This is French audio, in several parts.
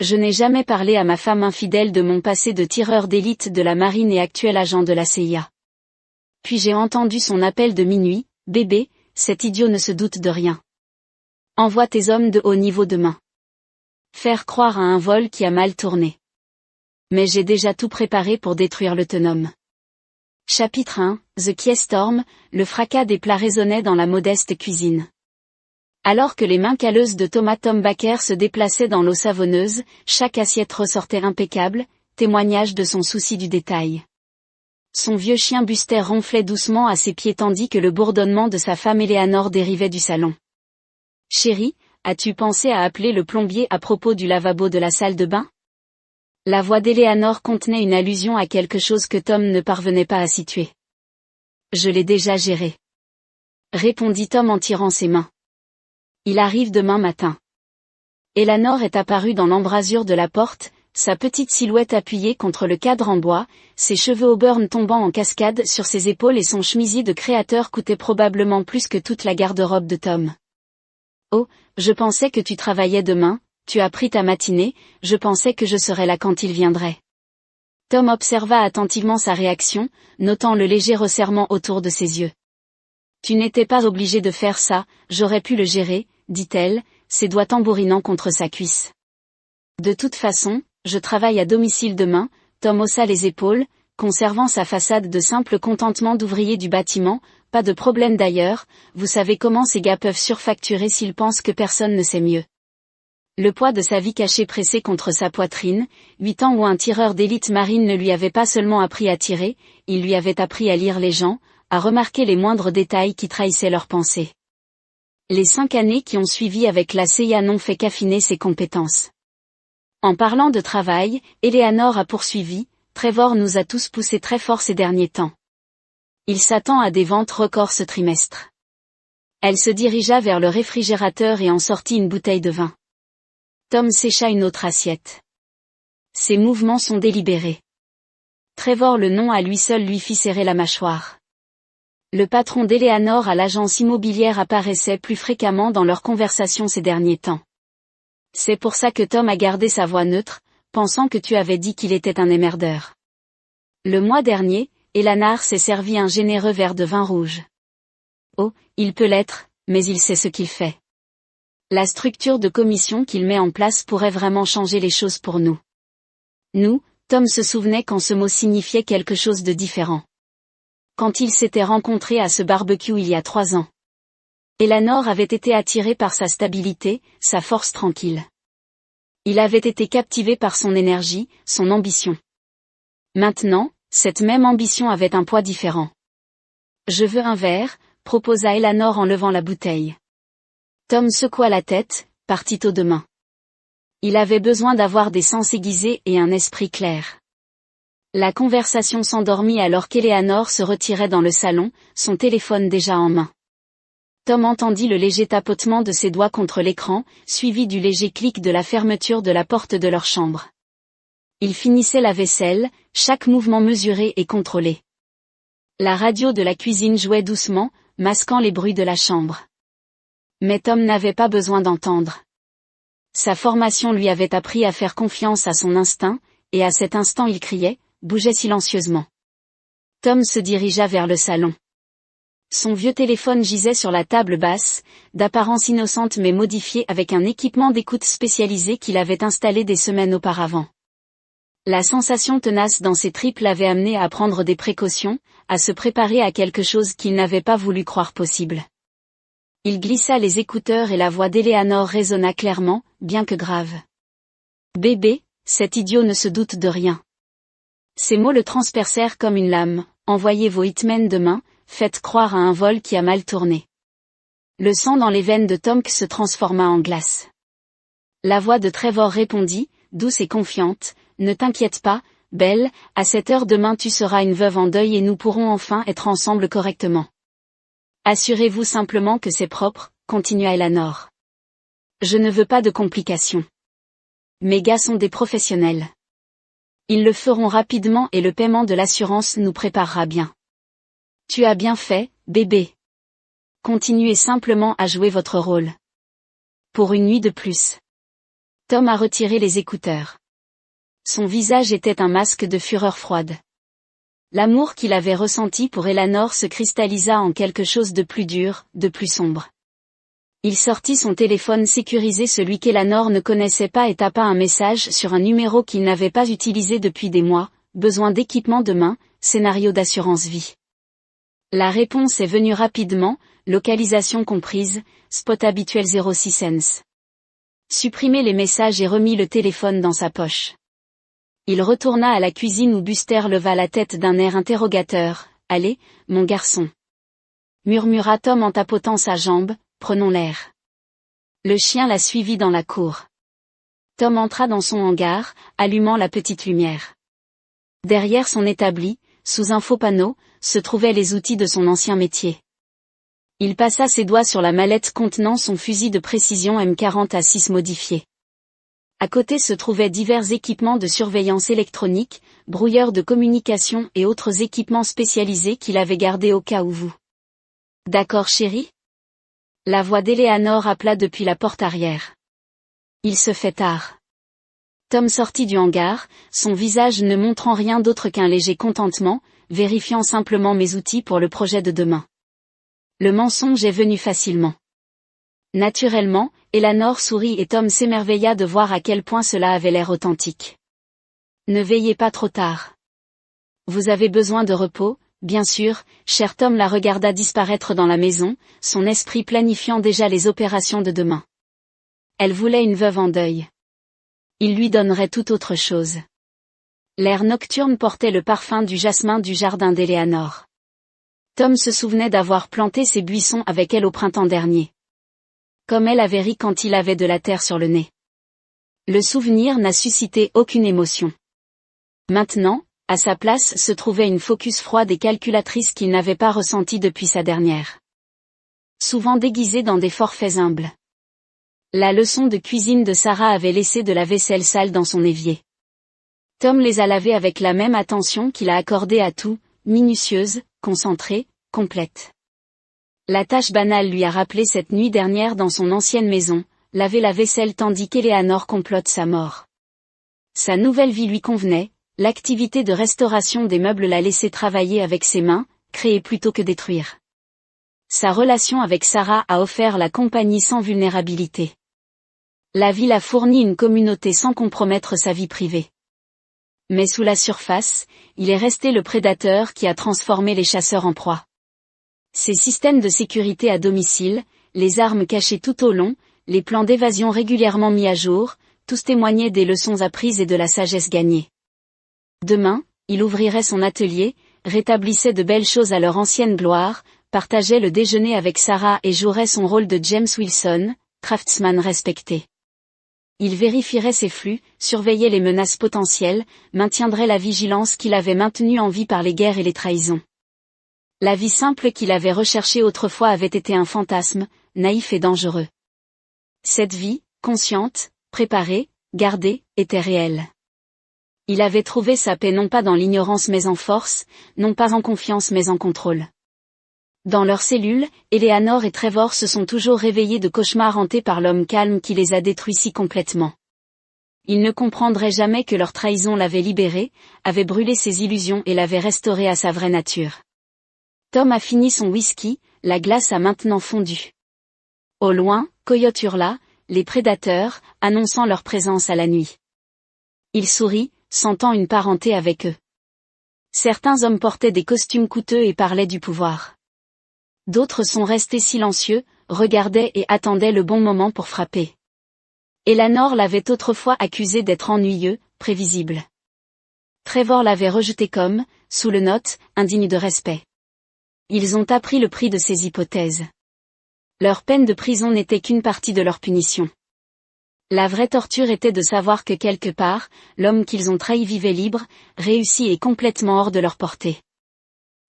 Je n'ai jamais parlé à ma femme infidèle de mon passé de tireur d'élite de la marine et actuel agent de la CIA. Puis j'ai entendu son appel de minuit, « Bébé, cet idiot ne se doute de rien. Envoie tes hommes de haut niveau demain. Faire croire à un vol qui a mal tourné. Mais j'ai déjà tout préparé pour détruire le Tenome. » Chapitre 1, The Kiestorm, le fracas des plats résonnait dans la modeste cuisine. Alors que les mains calleuses de Thomas Tom Baker se déplaçaient dans l'eau savonneuse, chaque assiette ressortait impeccable, témoignage de son souci du détail. Son vieux chien Buster ronflait doucement à ses pieds tandis que le bourdonnement de sa femme Eleanor dérivait du salon. « Chérie, as-tu pensé à appeler le plombier à propos du lavabo de la salle de bain ?» La voix d'Eleanor contenait une allusion à quelque chose que Tom ne parvenait pas à situer. « Je l'ai déjà géré. » répondit Tom en tirant ses mains. Il arrive demain matin. Eleanor est apparue dans l'embrasure de la porte, sa petite silhouette appuyée contre le cadre en bois, ses cheveux auburn tombant en cascade sur ses épaules et son chemisier de créateur coûtait probablement plus que toute la garde-robe de Tom. « Oh, je pensais que tu travaillais demain, tu as pris ta matinée, je pensais que je serais là quand il viendrait. » Tom observa attentivement sa réaction, notant le léger resserrement autour de ses yeux. « Tu n'étais pas obligé de faire ça, j'aurais pu le gérer, » dit-elle, ses doigts tambourinant contre sa cuisse. « De toute façon, je travaille à domicile demain. » Tom haussa les épaules, conservant sa façade de simple contentement d'ouvrier du bâtiment. « Pas de problème d'ailleurs, vous savez comment ces gars peuvent surfacturer s'ils pensent que personne ne sait mieux. » Le poids de sa vie cachée pressé contre sa poitrine, 8 ans où un tireur d'élite marine ne lui avait pas seulement appris à tirer, il lui avait appris à lire les gens, à remarquer les moindres détails qui trahissaient leurs pensées. Les 5 années qui ont suivi avec la CIA n'ont fait qu'affiner ses compétences. En parlant de travail, Eleanor a poursuivi, « Trevor nous a tous poussés très fort ces derniers temps. Il s'attend à des ventes records ce trimestre. » Elle se dirigea vers le réfrigérateur et en sortit une bouteille de vin. Tom sécha une autre assiette. Ses mouvements sont délibérés. Trevor le nom à lui seul lui fit serrer la mâchoire. Le patron d'Eleanor à l'agence immobilière apparaissait plus fréquemment dans leurs conversations ces derniers temps. C'est pour ça que Tom a gardé sa voix neutre, pensant que tu avais dit qu'il était un émerdeur. Le mois dernier, Eleanor s'est servi un généreux verre de vin rouge. Oh, il peut l'être, mais il sait ce qu'il fait. La structure de commission qu'il met en place pourrait vraiment changer les choses pour nous. Nous, Tom se souvenait quand ce mot signifiait quelque chose de différent. Quand ils s'étaient rencontrés à ce barbecue il y a 3 ans. Eleanor avait été attiré par sa stabilité, sa force tranquille. Il avait été captivé par son énergie, son ambition. Maintenant, cette même ambition avait un poids différent. « Je veux un verre », proposa Eleanor en levant la bouteille. Tom secoua la tête, partit au demain. Il avait besoin d'avoir des sens aiguisés et un esprit clair. La conversation s'endormit alors qu'Eleanor se retirait dans le salon, son téléphone déjà en main. Tom entendit le léger tapotement de ses doigts contre l'écran, suivi du léger clic de la fermeture de la porte de leur chambre. Il finissait la vaisselle, chaque mouvement mesuré et contrôlé. La radio de la cuisine jouait doucement, masquant les bruits de la chambre. Mais Tom n'avait pas besoin d'entendre. Sa formation lui avait appris à faire confiance à son instinct, et à cet instant il criait, bougeait silencieusement. Tom se dirigea vers le salon. Son vieux téléphone gisait sur la table basse, d'apparence innocente mais modifiée avec un équipement d'écoute spécialisé qu'il avait installé des semaines auparavant. La sensation tenace dans ses tripes l'avait amené à prendre des précautions, à se préparer à quelque chose qu'il n'avait pas voulu croire possible. Il glissa les écouteurs et la voix d'Eleanor résonna clairement, bien que grave. « Bébé, cet idiot ne se doute de rien. » Ces mots le transpercèrent comme une lame. « Envoyez vos hitmen demain, faites croire à un vol qui a mal tourné. » Le sang dans les veines de Tom se transforma en glace. La voix de Trevor répondit, douce et confiante, « Ne t'inquiète pas, Belle, à cette heure demain tu seras une veuve en deuil et nous pourrons enfin être ensemble correctement. Assurez-vous simplement que c'est propre, » continua Eleanor. « Je ne veux pas de complications. Mes gars sont des professionnels. Ils le feront rapidement et le paiement de l'assurance nous préparera bien. Tu as bien fait, bébé. Continuez simplement à jouer votre rôle. Pour une nuit de plus. » Tom a retiré les écouteurs. Son visage était un masque de fureur froide. L'amour qu'il avait ressenti pour Eleanor se cristallisa en quelque chose de plus dur, de plus sombre. Il sortit son téléphone sécurisé, celui qu'Eleanor ne connaissait pas, et tapa un message sur un numéro qu'il n'avait pas utilisé depuis des mois: besoin d'équipement demain, scénario d'assurance vie. La réponse est venue rapidement, localisation comprise, spot habituel 06 cents. Supprimé les messages et remit le téléphone dans sa poche. Il retourna à la cuisine où Buster leva la tête d'un air interrogateur. « Allez, mon garçon » murmura Tom en tapotant sa jambe, « prenons l'air ». Le chien la suivit dans la cour. Tom entra dans son hangar, allumant la petite lumière. Derrière son établi, sous un faux panneau, se trouvaient les outils de son ancien métier. Il passa ses doigts sur la mallette contenant son fusil de précision M40A6 modifié. À côté se trouvaient divers équipements de surveillance électronique, brouilleurs de communication et autres équipements spécialisés qu'il avait gardés au cas où vous. « D'accord chérie ?» La voix d'Eleanor appela depuis la porte arrière. Il se fait tard. Tom sortit du hangar, son visage ne montrant rien d'autre qu'un léger contentement, vérifiant simplement mes outils pour le projet de demain. Le mensonge est venu facilement. Naturellement, Eleanor sourit et Tom s'émerveilla de voir à quel point cela avait l'air authentique. Ne veillez pas trop tard. Vous avez besoin de repos, bien sûr, cher Tom la regarda disparaître dans la maison, son esprit planifiant déjà les opérations de demain. Elle voulait une veuve en deuil. Il lui donnerait tout autre chose. L'air nocturne portait le parfum du jasmin du jardin d'Eleanor. Tom se souvenait d'avoir planté ses buissons avec elle au printemps dernier. Comme elle avait ri quand il avait de la terre sur le nez. Le souvenir n'a suscité aucune émotion. Maintenant, à sa place se trouvait une focus froide et calculatrice qu'il n'avait pas ressentie depuis sa dernière. Souvent déguisée dans des forfaits humbles. La leçon de cuisine de Sarah avait laissé de la vaisselle sale dans son évier. Tom les a lavés avec la même attention qu'il a accordée à tout, minutieuse, concentrée, complète. La tâche banale lui a rappelé cette nuit dernière dans son ancienne maison, laver la vaisselle tandis qu'Eleanor complote sa mort. Sa nouvelle vie lui convenait, l'activité de restauration des meubles l'a laissé travailler avec ses mains, créer plutôt que détruire. Sa relation avec Sarah a offert la compagnie sans vulnérabilité. La ville a fourni une communauté sans compromettre sa vie privée. Mais sous la surface, il est resté le prédateur qui a transformé les chasseurs en proie. Ses systèmes de sécurité à domicile, les armes cachées tout au long, les plans d'évasion régulièrement mis à jour, tous témoignaient des leçons apprises et de la sagesse gagnée. Demain, il ouvrirait son atelier, rétablissait de belles choses à leur ancienne gloire, partageait le déjeuner avec Sarah et jouerait son rôle de James Wilson, craftsman respecté. Il vérifierait ses flux, surveillait les menaces potentielles, maintiendrait la vigilance qu'il avait maintenue en vie par les guerres et les trahisons. La vie simple qu'il avait recherchée autrefois avait été un fantasme, naïf et dangereux. Cette vie, consciente, préparée, gardée, était réelle. Il avait trouvé sa paix non pas dans l'ignorance mais en force, non pas en confiance mais en contrôle. Dans leurs cellules, Eleanor et Trevor se sont toujours réveillés de cauchemars hantés par l'homme calme qui les a détruits si complètement. Ils ne comprendraient jamais que leur trahison l'avait libéré, avait brûlé ses illusions et l'avait restauré à sa vraie nature. Tom a fini son whisky, la glace a maintenant fondu. Au loin, Coyote hurla, les prédateurs, annonçant leur présence à la nuit. Il sourit, sentant une parenté avec eux. Certains hommes portaient des costumes coûteux et parlaient du pouvoir. D'autres sont restés silencieux, regardaient et attendaient le bon moment pour frapper. Eleanor l'avait autrefois accusé d'être ennuyeux, prévisible. Trevor l'avait rejeté comme, sous le note, indigne de respect. Ils ont appris le prix de ces hypothèses. Leur peine de prison n'était qu'une partie de leur punition. La vraie torture était de savoir que quelque part, l'homme qu'ils ont trahi vivait libre, réussi et complètement hors de leur portée.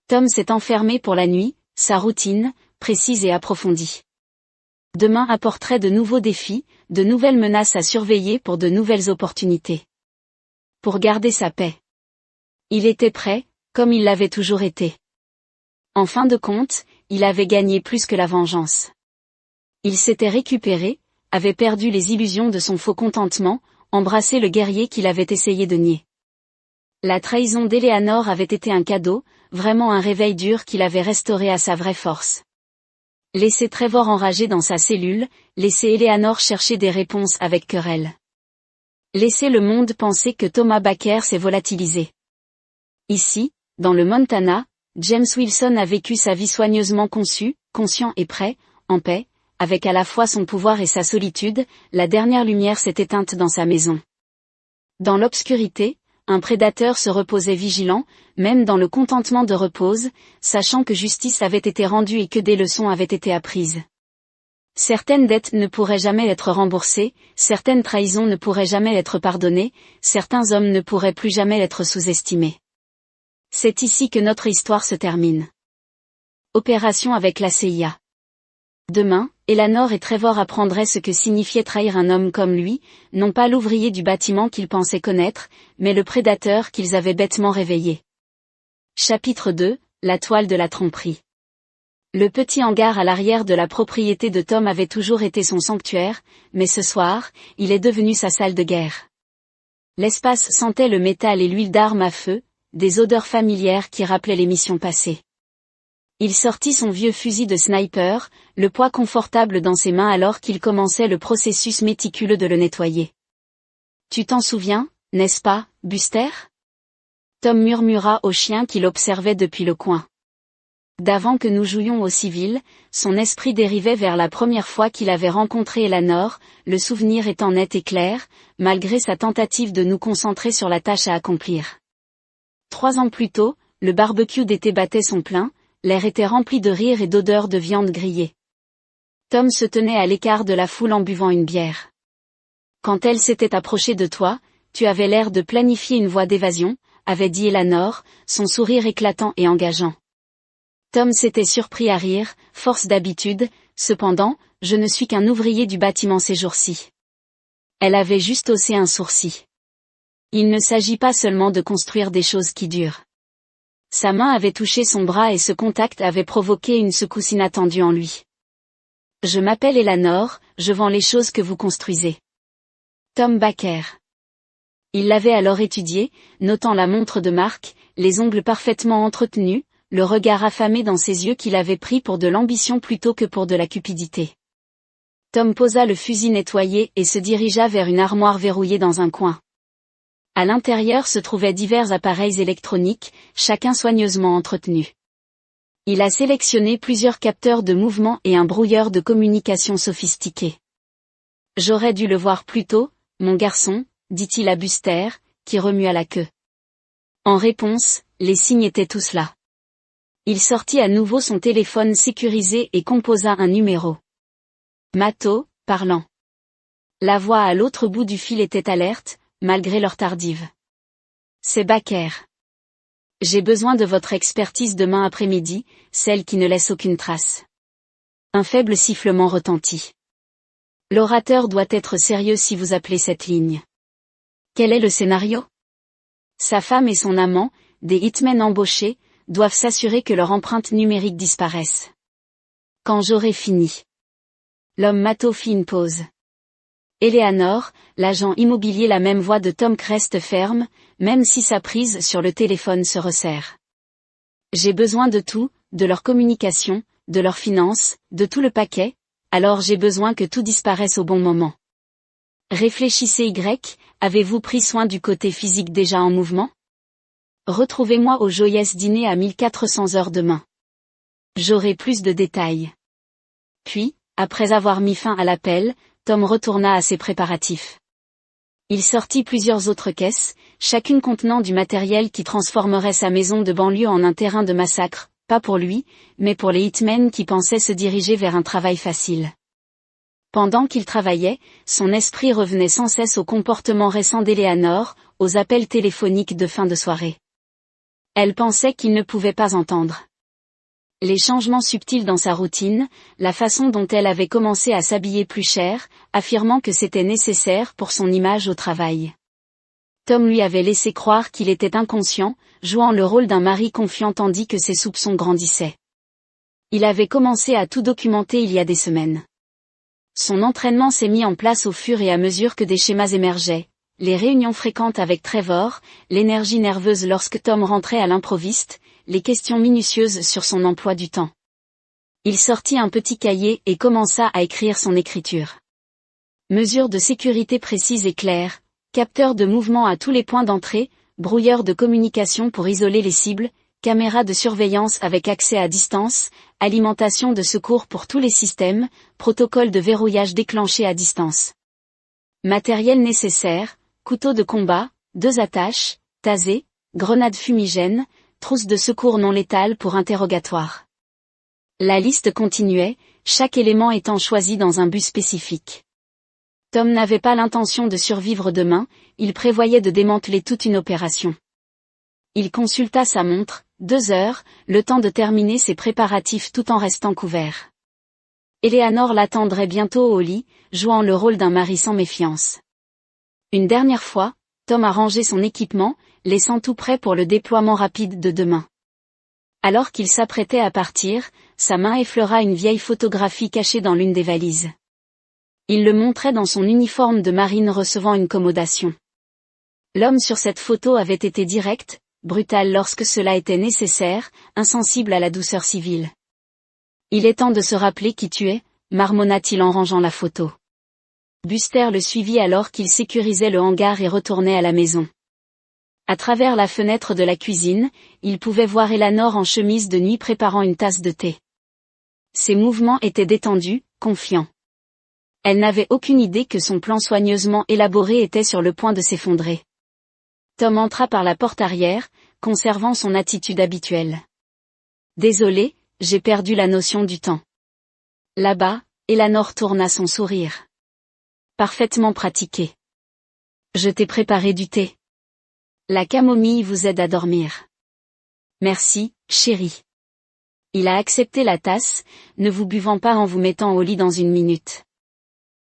Tom s'est enfermé pour la nuit, sa routine, précise et approfondie. Demain apporterait de nouveaux défis, de nouvelles menaces à surveiller pour de nouvelles opportunités. Pour garder sa paix. Il était prêt, comme il l'avait toujours été. En fin de compte, il avait gagné plus que la vengeance. Il s'était récupéré, avait perdu les illusions de son faux contentement, embrassé le guerrier qu'il avait essayé de nier. La trahison d'Eleanor avait été un cadeau, vraiment un réveil dur qui l'avait restauré à sa vraie force. Laisser Trevor enragé dans sa cellule, laisser Eleanor chercher des réponses avec querelle. Laisser le monde penser que Thomas Baker s'est volatilisé. Ici, dans le Montana, James Wilson a vécu sa vie soigneusement conçue, conscient et prêt, en paix, avec à la fois son pouvoir et sa solitude, la dernière lumière s'est éteinte dans sa maison. Dans l'obscurité, un prédateur se reposait vigilant, même dans le contentement de repose, sachant que justice avait été rendue et que des leçons avaient été apprises. Certaines dettes ne pourraient jamais être remboursées, certaines trahisons ne pourraient jamais être pardonnées, certains hommes ne pourraient plus jamais être sous-estimés. C'est ici que notre histoire se termine. Opération avec la CIA. Demain, Eleanor et Trevor apprendraient ce que signifiait trahir un homme comme lui, non pas l'ouvrier du bâtiment qu'ils pensaient connaître, mais le prédateur qu'ils avaient bêtement réveillé. Chapitre 2, la toile de la tromperie. Le petit hangar à l'arrière de la propriété de Tom avait toujours été son sanctuaire, mais ce soir, il est devenu sa salle de guerre. L'espace sentait le métal et l'huile d'armes à feu, des odeurs familières qui rappelaient les missions passées. Il sortit son vieux fusil de sniper, le poids confortable dans ses mains alors qu'il commençait le processus méticuleux de le nettoyer. « Tu t'en souviens, n'est-ce pas, Buster ?» Tom murmura au chien qui l'observait depuis le coin. D'avant que nous jouions au civil, son esprit dérivait vers la première fois qu'il avait rencontré Eleanor, le souvenir étant net et clair, malgré sa tentative de nous concentrer sur la tâche à accomplir. 3 ans plus tôt, le barbecue d'été battait son plein, l'air était rempli de rire et d'odeurs de viande grillée. Tom se tenait à l'écart de la foule en buvant une bière. Quand elle s'était approchée de toi, tu avais l'air de planifier une voie d'évasion, avait dit Eleanor, son sourire éclatant et engageant. Tom s'était surpris à rire, force d'habitude, cependant, je ne suis qu'un ouvrier du bâtiment ces jours-ci. Elle avait juste haussé un sourcil. Il ne s'agit pas seulement de construire des choses qui durent. Sa main avait touché son bras et ce contact avait provoqué une secousse inattendue en lui. Je m'appelle Eleanor, je vends les choses que vous construisez. Tom Baker. Il l'avait alors étudié, notant la montre de marque, les ongles parfaitement entretenus, le regard affamé dans ses yeux qu'il avait pris pour de l'ambition plutôt que pour de la cupidité. Tom posa le fusil nettoyé et se dirigea vers une armoire verrouillée dans un coin. À l'intérieur se trouvaient divers appareils électroniques, chacun soigneusement entretenu. Il a sélectionné plusieurs capteurs de mouvement et un brouilleur de communication sophistiqué. J'aurais dû le voir plus tôt, mon garçon, dit-il à Buster, qui remua la queue. En réponse, les signes étaient tous là. Il sortit à nouveau son téléphone sécurisé et composa un numéro. Mato, parlant. La voix à l'autre bout du fil était alerte, malgré leur tardive. C'est Baker. J'ai besoin de votre expertise demain après-midi, celle qui ne laisse aucune trace. Un faible sifflement retentit. L'orateur doit être sérieux si vous appelez cette ligne. Quel est le scénario? Sa femme et son amant, des hitmen embauchés, doivent s'assurer que leur empreinte numérique disparaisse. Quand j'aurai fini. L'homme Mato fit une pause. Eleanor, l'agent immobilier, la même voix de Tom reste ferme, même si sa prise sur le téléphone se resserre. J'ai besoin de tout, de leur communication, de leurs finances, de tout le paquet, alors j'ai besoin que tout disparaisse au bon moment. Réfléchissez avez-vous pris soin du côté physique déjà en mouvement? Retrouvez-moi au Joyous Dîner à 1400 heures demain. J'aurai plus de détails. Puis, après avoir mis fin à l'appel, Tom retourna à ses préparatifs. Il sortit plusieurs autres caisses, chacune contenant du matériel qui transformerait sa maison de banlieue en un terrain de massacre, pas pour lui, mais pour les hitmen qui pensaient se diriger vers un travail facile. Pendant qu'il travaillait, son esprit revenait sans cesse au comportement récent d'Eleanor, aux appels téléphoniques de fin de soirée. Elle pensait qu'il ne pouvait pas entendre. Les changements subtils dans sa routine, la façon dont elle avait commencé à s'habiller plus cher, affirmant que c'était nécessaire pour son image au travail. Tom lui avait laissé croire qu'il était inconscient, jouant le rôle d'un mari confiant tandis que ses soupçons grandissaient. Il avait commencé à tout documenter il y a des semaines. Son entraînement s'est mis en place au fur et à mesure que des schémas émergeaient. Les réunions fréquentes avec Trevor, l'énergie nerveuse lorsque Tom rentrait à l'improviste, les questions minutieuses sur son emploi du temps. Il sortit un petit cahier et commença à écrire son écriture. Mesures de sécurité précises et claires, capteurs de mouvement à tous les points d'entrée, brouilleurs de communication pour isoler les cibles, caméras de surveillance avec accès à distance, alimentation de secours pour tous les systèmes, protocole de verrouillage déclenché à distance. Matériel nécessaire, couteau de combat, 2 attaches, tasers, grenades fumigènes, trousse de secours non létale pour interrogatoire. La liste continuait, chaque élément étant choisi dans un but spécifique. Tom n'avait pas l'intention de survivre demain, il prévoyait de démanteler toute une opération. Il consulta sa montre, 2 heures, le temps de terminer ses préparatifs tout en restant couvert. Eleanor l'attendrait bientôt au lit, jouant le rôle d'un mari sans méfiance. Une dernière fois, Tom a rangé son équipement, laissant tout prêt pour le déploiement rapide de demain. Alors qu'il s'apprêtait à partir, sa main effleura une vieille photographie cachée dans l'une des valises. Il le montrait dans son uniforme de marine recevant une commodation. L'homme sur cette photo avait été direct, brutal lorsque cela était nécessaire, insensible à la douceur civile. Il est temps de se rappeler qui tu es, marmonna-t-il en rangeant la photo. Buster le suivit alors qu'il sécurisait le hangar et retournait à la maison. À travers la fenêtre de la cuisine, il pouvait voir Eleanor en chemise de nuit préparant une tasse de thé. Ses mouvements étaient détendus, confiants. Elle n'avait aucune idée que son plan soigneusement élaboré était sur le point de s'effondrer. Tom entra par la porte arrière, conservant son attitude habituelle. Désolé, j'ai perdu la notion du temps. Là-bas, Eleanor tourna son sourire. Parfaitement pratiqué. Je t'ai préparé du thé. La camomille vous aide à dormir. Merci, chérie. Il a accepté la tasse, ne vous buvant pas en vous mettant au lit dans une minute.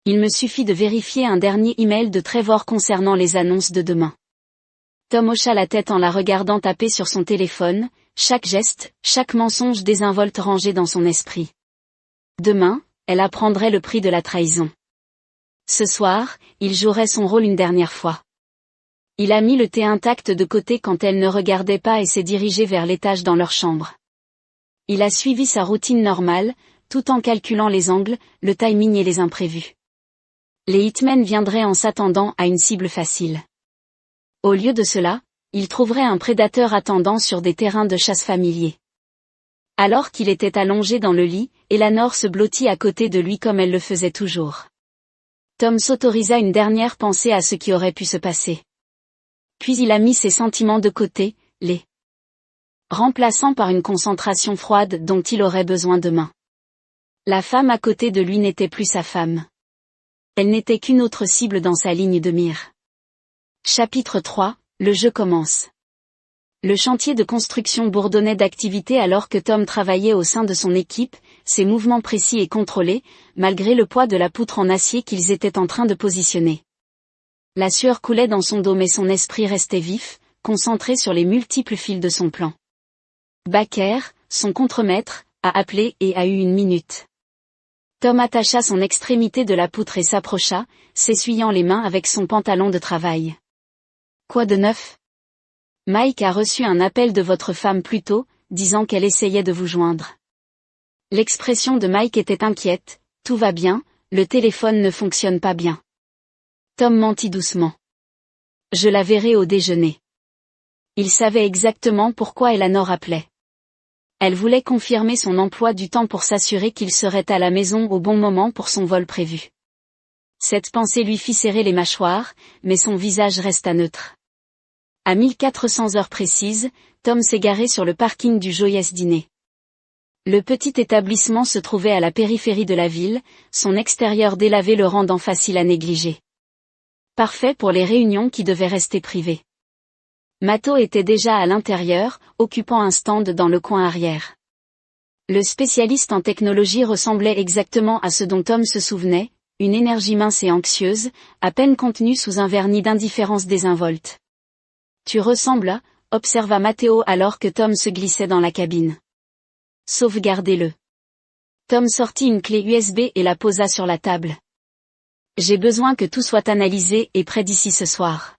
Il me suffit de vérifier un dernier email de Trevor concernant les annonces de demain. Tom hocha la tête en la regardant taper sur son téléphone, chaque geste, chaque mensonge désinvolte rangé dans son esprit. Demain, elle apprendrait le prix de la trahison. Ce soir, il jouerait son rôle une dernière fois. Il a mis le thé intact de côté quand elle ne regardait pas et s'est dirigé vers l'étage dans leur chambre. Il a suivi sa routine normale, tout en calculant les angles, le timing et les imprévus. Les hitmen viendraient en s'attendant à une cible facile. Au lieu de cela, il trouverait un prédateur attendant sur des terrains de chasse familiers. Alors qu'il était allongé dans le lit, Eleanor se blottit à côté de lui comme elle le faisait toujours. Tom s'autorisa une dernière pensée à ce qui aurait pu se passer. Puis il a mis ses sentiments de côté, les remplaçant par une concentration froide dont il aurait besoin demain. La femme à côté de lui n'était plus sa femme. Elle n'était qu'une autre cible dans sa ligne de mire. Chapitre 3, le jeu commence. Le chantier de construction bourdonnait d'activité alors que Tom travaillait au sein de son équipe, ses mouvements précis et contrôlés, malgré le poids de la poutre en acier qu'ils étaient en train de positionner. La sueur coulait dans son dos mais son esprit restait vif, concentré sur les multiples fils de son plan. Baker, son contremaître, a appelé et a eu une minute. Tom attacha son extrémité de la poutre et s'approcha, s'essuyant les mains avec son pantalon de travail. Quoi de neuf? Mike a reçu un appel de votre femme plus tôt, disant qu'elle essayait de vous joindre. L'expression de Mike était inquiète, tout va bien, le téléphone ne fonctionne pas bien. Tom mentit doucement. Je la verrai au déjeuner. Il savait exactement pourquoi Eleanor appelait. Elle voulait confirmer son emploi du temps pour s'assurer qu'il serait à la maison au bon moment pour son vol prévu. Cette pensée lui fit serrer les mâchoires, mais son visage resta neutre. À 1400 heures précises, Tom s'est garé sur le parking du Joyous Diner. Le petit établissement se trouvait à la périphérie de la ville, son extérieur délavé le rendant facile à négliger. Parfait pour les réunions qui devaient rester privées. Matto était déjà à l'intérieur, occupant un stand dans le coin arrière. Le spécialiste en technologie ressemblait exactement à ce dont Tom se souvenait, une énergie mince et anxieuse, à peine contenue sous un vernis d'indifférence désinvolte. Tu ressembles à, observa Matteo alors que Tom se glissait dans la cabine. Sauvegardez-le. Tom sortit une clé USB et la posa sur la table. J'ai besoin que tout soit analysé et prêt d'ici ce soir.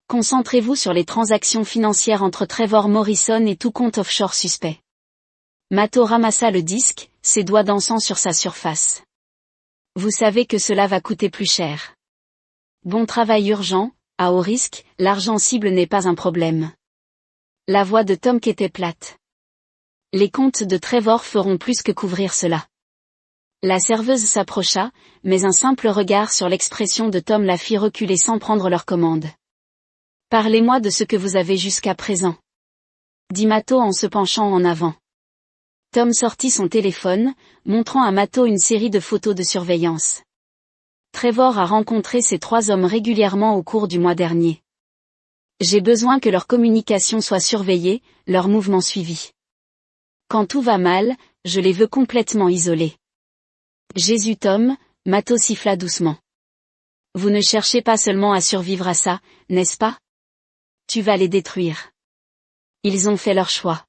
Concentrez-vous sur les transactions financières entre Trevor Morrison et tout compte offshore suspect. Matto ramassa le disque, ses doigts dansant sur sa surface. Vous savez que cela va coûter plus cher. Bon travail urgent, à haut risque, l'argent cible n'est pas un problème. La voix de Tom était plate. Les comptes de Trevor feront plus que couvrir cela. La serveuse s'approcha, mais un simple regard sur l'expression de Tom la fit reculer sans prendre leur commande. Parlez-moi de ce que vous avez jusqu'à présent. Dit Matto en se penchant en avant. Tom sortit son téléphone, montrant à Matto une série de photos de surveillance. Trevor a rencontré ces 3 hommes régulièrement au cours du mois dernier. J'ai besoin que leur communication soit surveillée, leurs mouvements suivis. Quand tout va mal, je les veux complètement isolés. Jésus Tom, Matto siffla doucement. Vous ne cherchez pas seulement à survivre à ça, n'est-ce pas? Tu vas les détruire. Ils ont fait leur choix.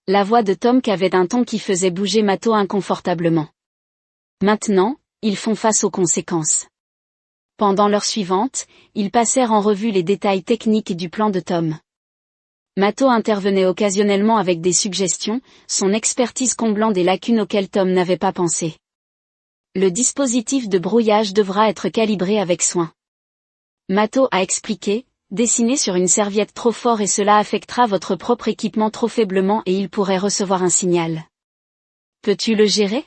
La voix de Tom avait un ton qui faisait bouger Matto inconfortablement. Maintenant, ils font face aux conséquences. Pendant l'heure suivante, ils passèrent en revue les détails techniques du plan de Tom. Matto intervenait occasionnellement avec des suggestions, son expertise comblant des lacunes auxquelles Tom n'avait pas pensé. Le dispositif de brouillage devra être calibré avec soin. Matto a expliqué, dessinez sur une serviette trop fort et cela affectera votre propre équipement trop faiblement et il pourrait recevoir un signal. Peux-tu le gérer?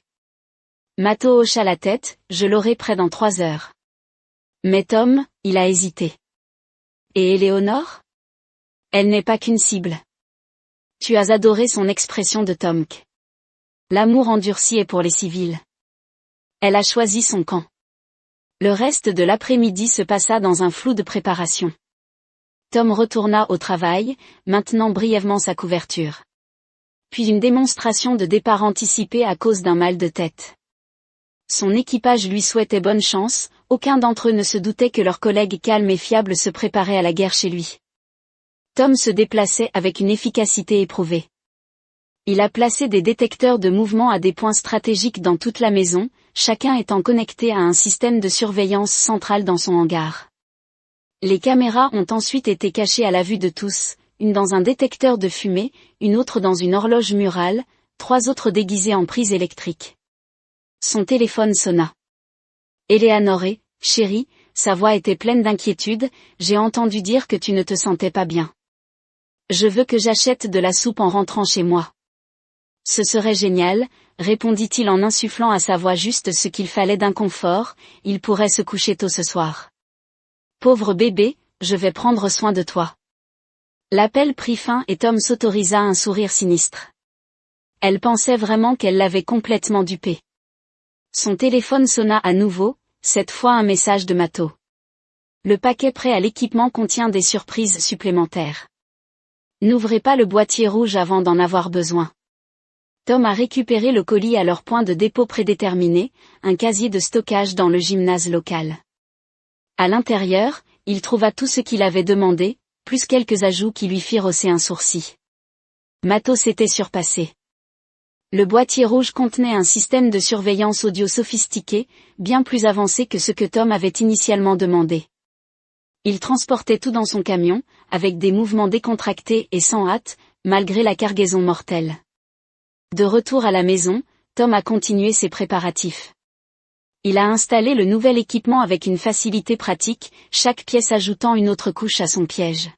Matto hocha la tête, je l'aurai près dans 3 heures. Mais Tom, il a hésité. Et Éléonore? Elle n'est pas qu'une cible. Tu as adoré son expression de Tomk. L'amour endurci est pour les civils. Elle a choisi son camp. Le reste de l'après-midi se passa dans un flou de préparation. Tom retourna au travail, maintenant brièvement sa couverture. Puis une démonstration de départ anticipé à cause d'un mal de tête. Son équipage lui souhaitait bonne chance, aucun d'entre eux ne se doutait que leur collègue calme et fiable se préparait à la guerre chez lui. Tom se déplaçait avec une efficacité éprouvée. Il a placé des détecteurs de mouvement à des points stratégiques dans toute la maison, chacun étant connecté à un système de surveillance central dans son hangar. Les caméras ont ensuite été cachées à la vue de tous, une dans un détecteur de fumée, une autre dans une horloge murale, 3 autres déguisées en prise électrique. Son téléphone sonna. Éléonore, chérie, sa voix était pleine d'inquiétude, j'ai entendu dire que tu ne te sentais pas bien. Je veux que j'achète de la soupe en rentrant chez moi. Ce serait génial, répondit-il en insufflant à sa voix juste ce qu'il fallait d'inconfort, il pourrait se coucher tôt ce soir. Pauvre bébé, je vais prendre soin de toi. L'appel prit fin et Tom s'autorisa un sourire sinistre. Elle pensait vraiment qu'elle l'avait complètement dupé. Son téléphone sonna à nouveau, cette fois un message de Matto. Le paquet prêt à l'équipement contient des surprises supplémentaires. N'ouvrez pas le boîtier rouge avant d'en avoir besoin. Tom a récupéré le colis à leur point de dépôt prédéterminé, un casier de stockage dans le gymnase local. À l'intérieur, il trouva tout ce qu'il avait demandé, plus quelques ajouts qui lui firent hausser un sourcil. Matto s'était surpassé. Le boîtier rouge contenait un système de surveillance audio sophistiqué, bien plus avancé que ce que Tom avait initialement demandé. Il transportait tout dans son camion, avec des mouvements décontractés et sans hâte, malgré la cargaison mortelle. De retour à la maison, Tom a continué ses préparatifs. Il a installé le nouvel équipement avec une facilité pratique, chaque pièce ajoutant une autre couche à son piège.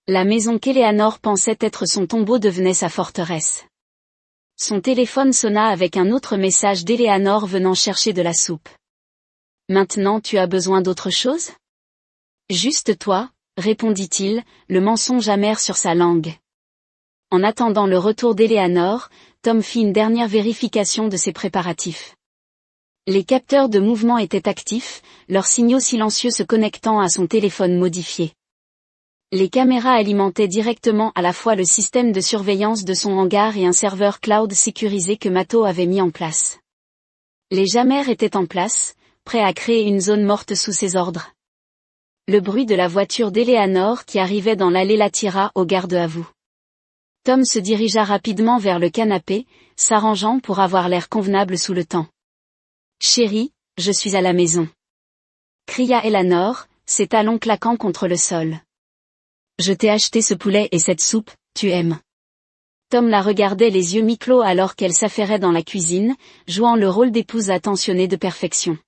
La maison qu'Éléonore pensait être son tombeau devenait sa forteresse. Son téléphone sonna avec un autre message d'Éléonore venant chercher de la soupe. Maintenant tu as besoin d'autre chose? Juste toi, répondit-il, le mensonge amer sur sa langue. En attendant le retour d'Éléonore, Tom fit une dernière vérification de ses préparatifs. Les capteurs de mouvement étaient actifs, leurs signaux silencieux se connectant à son téléphone modifié. Les caméras alimentaient directement à la fois le système de surveillance de son hangar et un serveur cloud sécurisé que Matto avait mis en place. Les jammers étaient en place, prêts à créer une zone morte sous ses ordres. Le bruit de la voiture d'Éléonore qui arrivait dans l'allée l'attira au garde à vous. Tom se dirigea rapidement vers le canapé, s'arrangeant pour avoir l'air convenable sous le temps. « Chérie, je suis à la maison. » cria Eleanor, ses talons claquant contre le sol. « Je t'ai acheté ce poulet et cette soupe, tu aimes. » Tom la regardait les yeux mi-clos alors qu'elle s'affairait dans la cuisine, jouant le rôle d'épouse attentionnée de perfection.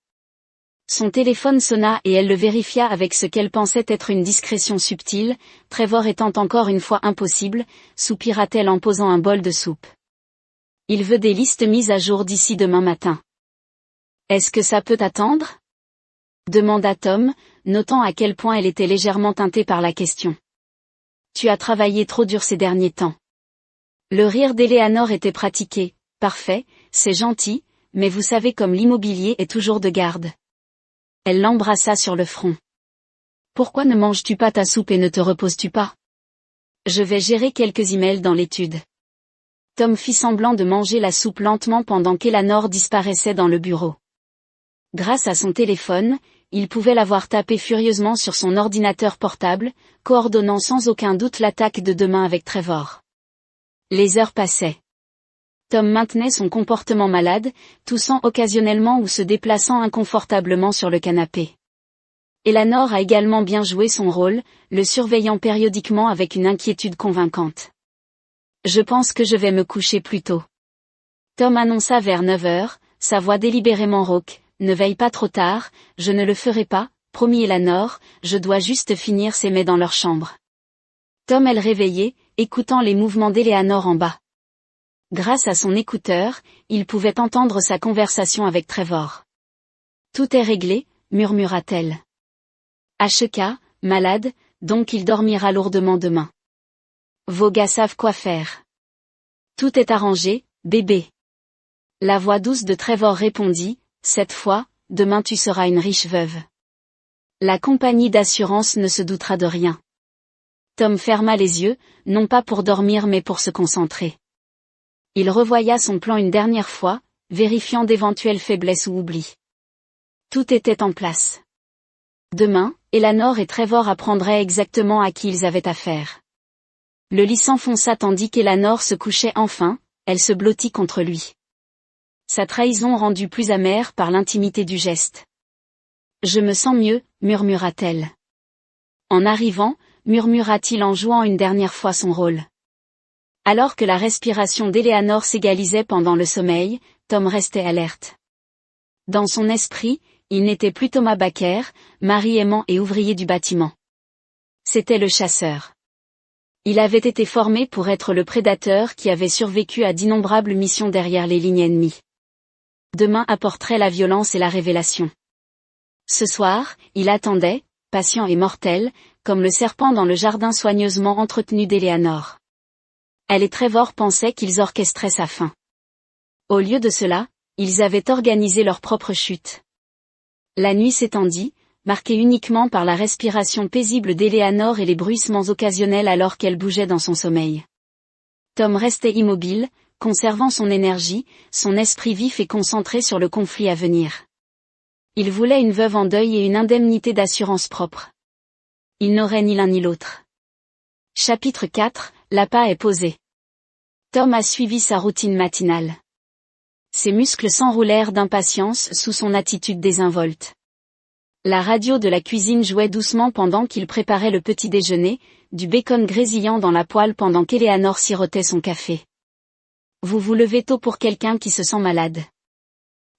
Son téléphone sonna et elle le vérifia avec ce qu'elle pensait être une discrétion subtile, Trevor étant encore une fois impossible, soupira-t-elle en posant un bol de soupe. Il veut des listes mises à jour d'ici demain matin. Est-ce que ça peut attendre? Demanda Tom, notant à quel point elle était légèrement teintée par la question. Tu as travaillé trop dur ces derniers temps. Le rire d'Eleanor était pratiqué. Parfait, c'est gentil, mais vous savez comme l'immobilier est toujours de garde. Elle l'embrassa sur le front. Pourquoi ne manges-tu pas ta soupe et ne te reposes-tu pas? Je vais gérer quelques emails dans l'étude. Tom fit semblant de manger la soupe lentement pendant qu'Eleanor disparaissait dans le bureau. Grâce à son téléphone, il pouvait la voir taper furieusement sur son ordinateur portable, coordonnant sans aucun doute l'attaque de demain avec Trevor. Les heures passaient. Tom maintenait son comportement malade, toussant occasionnellement ou se déplaçant inconfortablement sur le canapé. Eleanor a également bien joué son rôle, le surveillant périodiquement avec une inquiétude convaincante. « Je pense que je vais me coucher plus tôt. » Tom annonça vers 9 heures, sa voix délibérément rauque. « Ne veille pas trop tard, je ne le ferai pas, promis Eleanor, je dois juste finir ces mets dans leur chambre. » Tom elle réveillée, écoutant les mouvements d'Eleanor en bas. Grâce à son écouteur, il pouvait entendre sa conversation avec Trevor. « Tout est réglé, murmura-t-elle. HK, malade, donc il dormira lourdement demain. Vos gars savent quoi faire. Tout est arrangé, bébé. » La voix douce de Trevor répondit, « Cette fois, demain tu seras une riche veuve. » La compagnie d'assurance ne se doutera de rien. Tom ferma les yeux, non pas pour dormir mais pour se concentrer. Il revoya son plan une dernière fois, vérifiant d'éventuelles faiblesses ou oublis. Tout était en place. Demain, Eleanor et Trevor apprendraient exactement à qui ils avaient affaire. Le lit s'enfonça tandis qu'Eleanor se couchait enfin, elle se blottit contre lui. Sa trahison rendue plus amère par l'intimité du geste. « Je me sens mieux, murmura-t-elle. En arrivant, murmura-t-il en jouant une dernière fois son rôle. Alors que la respiration d'Eleanor s'égalisait pendant le sommeil, Tom restait alerte. Dans son esprit, il n'était plus Thomas Baker, mari aimant et ouvrier du bâtiment. C'était le chasseur. Il avait été formé pour être le prédateur qui avait survécu à d'innombrables missions derrière les lignes ennemies. Demain apporterait la violence et la révélation. Ce soir, il attendait, patient et mortel, comme le serpent dans le jardin soigneusement entretenu d'Eleanor. Elle et Trevor pensaient qu'ils orchestraient sa fin. Au lieu de cela, ils avaient organisé leur propre chute. La nuit s'étendit, marquée uniquement par la respiration paisible d'Eleanor et les bruissements occasionnels alors qu'elle bougeait dans son sommeil. Tom restait immobile, conservant son énergie, son esprit vif et concentré sur le conflit à venir. Il voulait une veuve en deuil et une indemnité d'assurance propre. Il n'aurait ni l'un ni l'autre. Chapitre 4, l'appât est posé. Tom a suivi sa routine matinale. Ses muscles s'enroulèrent d'impatience sous son attitude désinvolte. La radio de la cuisine jouait doucement pendant qu'il préparait le petit déjeuner, du bacon grésillant dans la poêle pendant qu'Eleanor sirotait son café. « Vous vous levez tôt pour quelqu'un qui se sent malade. »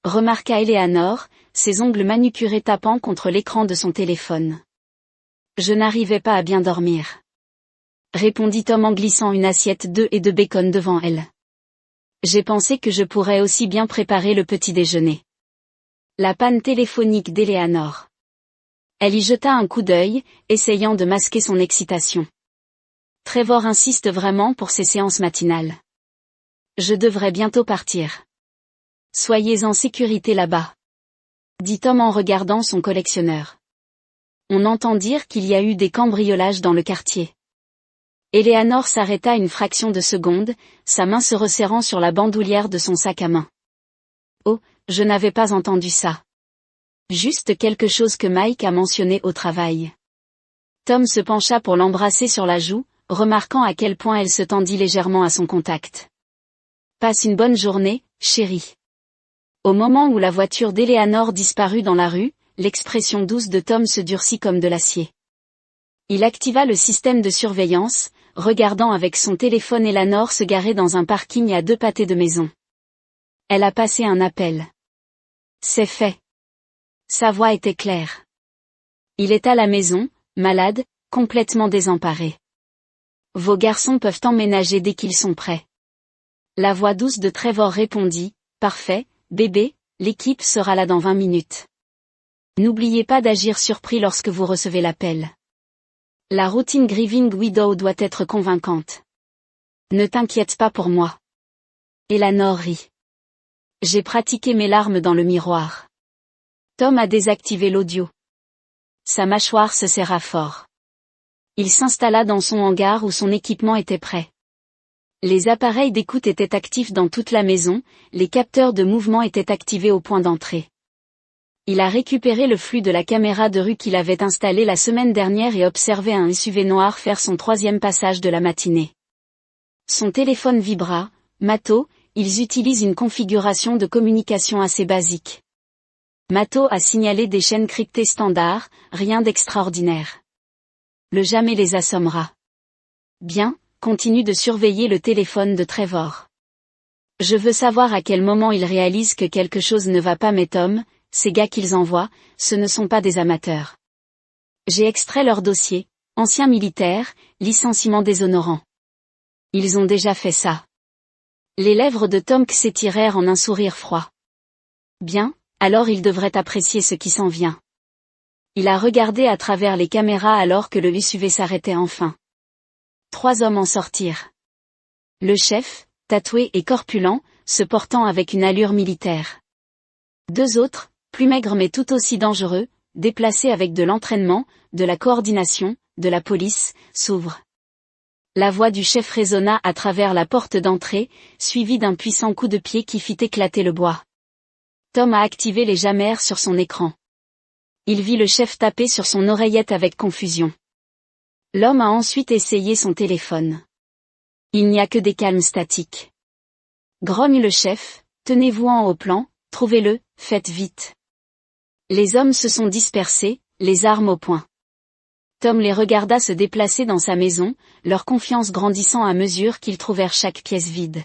remarqua Eleanor, ses ongles manucurés tapant contre l'écran de son téléphone. « Je n'arrivais pas à bien dormir. » répondit Tom en glissant une assiette d'œufs et de bacon devant elle. « J'ai pensé que je pourrais aussi bien préparer le petit déjeuner. » La panne téléphonique d'Eleanor. Elle y jeta un coup d'œil, essayant de masquer son excitation. Trevor insiste vraiment pour ses séances matinales. Je devrais bientôt partir. Soyez en sécurité là-bas. Dit Tom en regardant son collectionneur. On entend dire qu'il y a eu des cambriolages dans le quartier. Eleanor s'arrêta une fraction de seconde, sa main se resserrant sur la bandoulière de son sac à main. Oh, je n'avais pas entendu ça. Juste quelque chose que Mike a mentionné au travail. Tom se pencha pour l'embrasser sur la joue, remarquant à quel point elle se tendit légèrement à son contact. « Passe une bonne journée, chérie. » Au moment où la voiture d'Eleanor disparut dans la rue, l'expression douce de Tom se durcit comme de l'acier. Il activa le système de surveillance, regardant avec son téléphone Eleanor se garer dans un parking à 2 pâtés de maison. Elle a passé un appel. C'est fait. Sa voix était claire. Il est à la maison, malade, complètement désemparé. Vos garçons peuvent emménager dès qu'ils sont prêts. La voix douce de Trevor répondit, parfait, bébé, l'équipe sera là dans 20 minutes. N'oubliez pas d'agir surpris lorsque vous recevez l'appel. La routine Grieving Widow doit être convaincante. Ne t'inquiète pas pour moi. Eleanor rit. J'ai pratiqué mes larmes dans le miroir. Tom a désactivé l'audio. Sa mâchoire se serra fort. Il s'installa dans son hangar où son équipement était prêt. Les appareils d'écoute étaient actifs dans toute la maison, les capteurs de mouvement étaient activés au point d'entrée. Il a récupéré le flux de la caméra de rue qu'il avait installée la semaine dernière et observé un SUV noir faire son 3e passage de la matinée. Son téléphone vibra. Mato, ils utilisent une configuration de communication assez basique. Mato a signalé des chaînes cryptées standards, rien d'extraordinaire. Le jamais les assommera. Bien, continue de surveiller le téléphone de Trevor. Je veux savoir à quel moment ils réalisent que quelque chose ne va pas mais Tom, ces gars qu'ils envoient, ce ne sont pas des amateurs. J'ai extrait leur dossier, anciens militaires, licenciement déshonorant. Ils ont déjà fait ça. Les lèvres de Tom s'étirèrent en un sourire froid. Bien, alors il devrait apprécier ce qui s'en vient. Il a regardé à travers les caméras alors que le SUV s'arrêtait enfin. 3 hommes en sortirent. Le chef, tatoué et corpulent, se portant avec une allure militaire. 2 autres, plus maigres mais tout aussi dangereux, déplacés avec de l'entraînement, de la coordination, de la police, s'ouvrent. La voix du chef résonna à travers la porte d'entrée, suivie d'un puissant coup de pied qui fit éclater le bois. Tom a activé les jamers sur son écran. Il vit le chef taper sur son oreillette avec confusion. L'homme a ensuite essayé son téléphone. Il n'y a que des calmes statiques. Grogne le chef, tenez-vous en haut plan, trouvez-le, faites vite. Les hommes se sont dispersés, les armes au poing. Tom les regarda se déplacer dans sa maison, leur confiance grandissant à mesure qu'ils trouvèrent chaque pièce vide.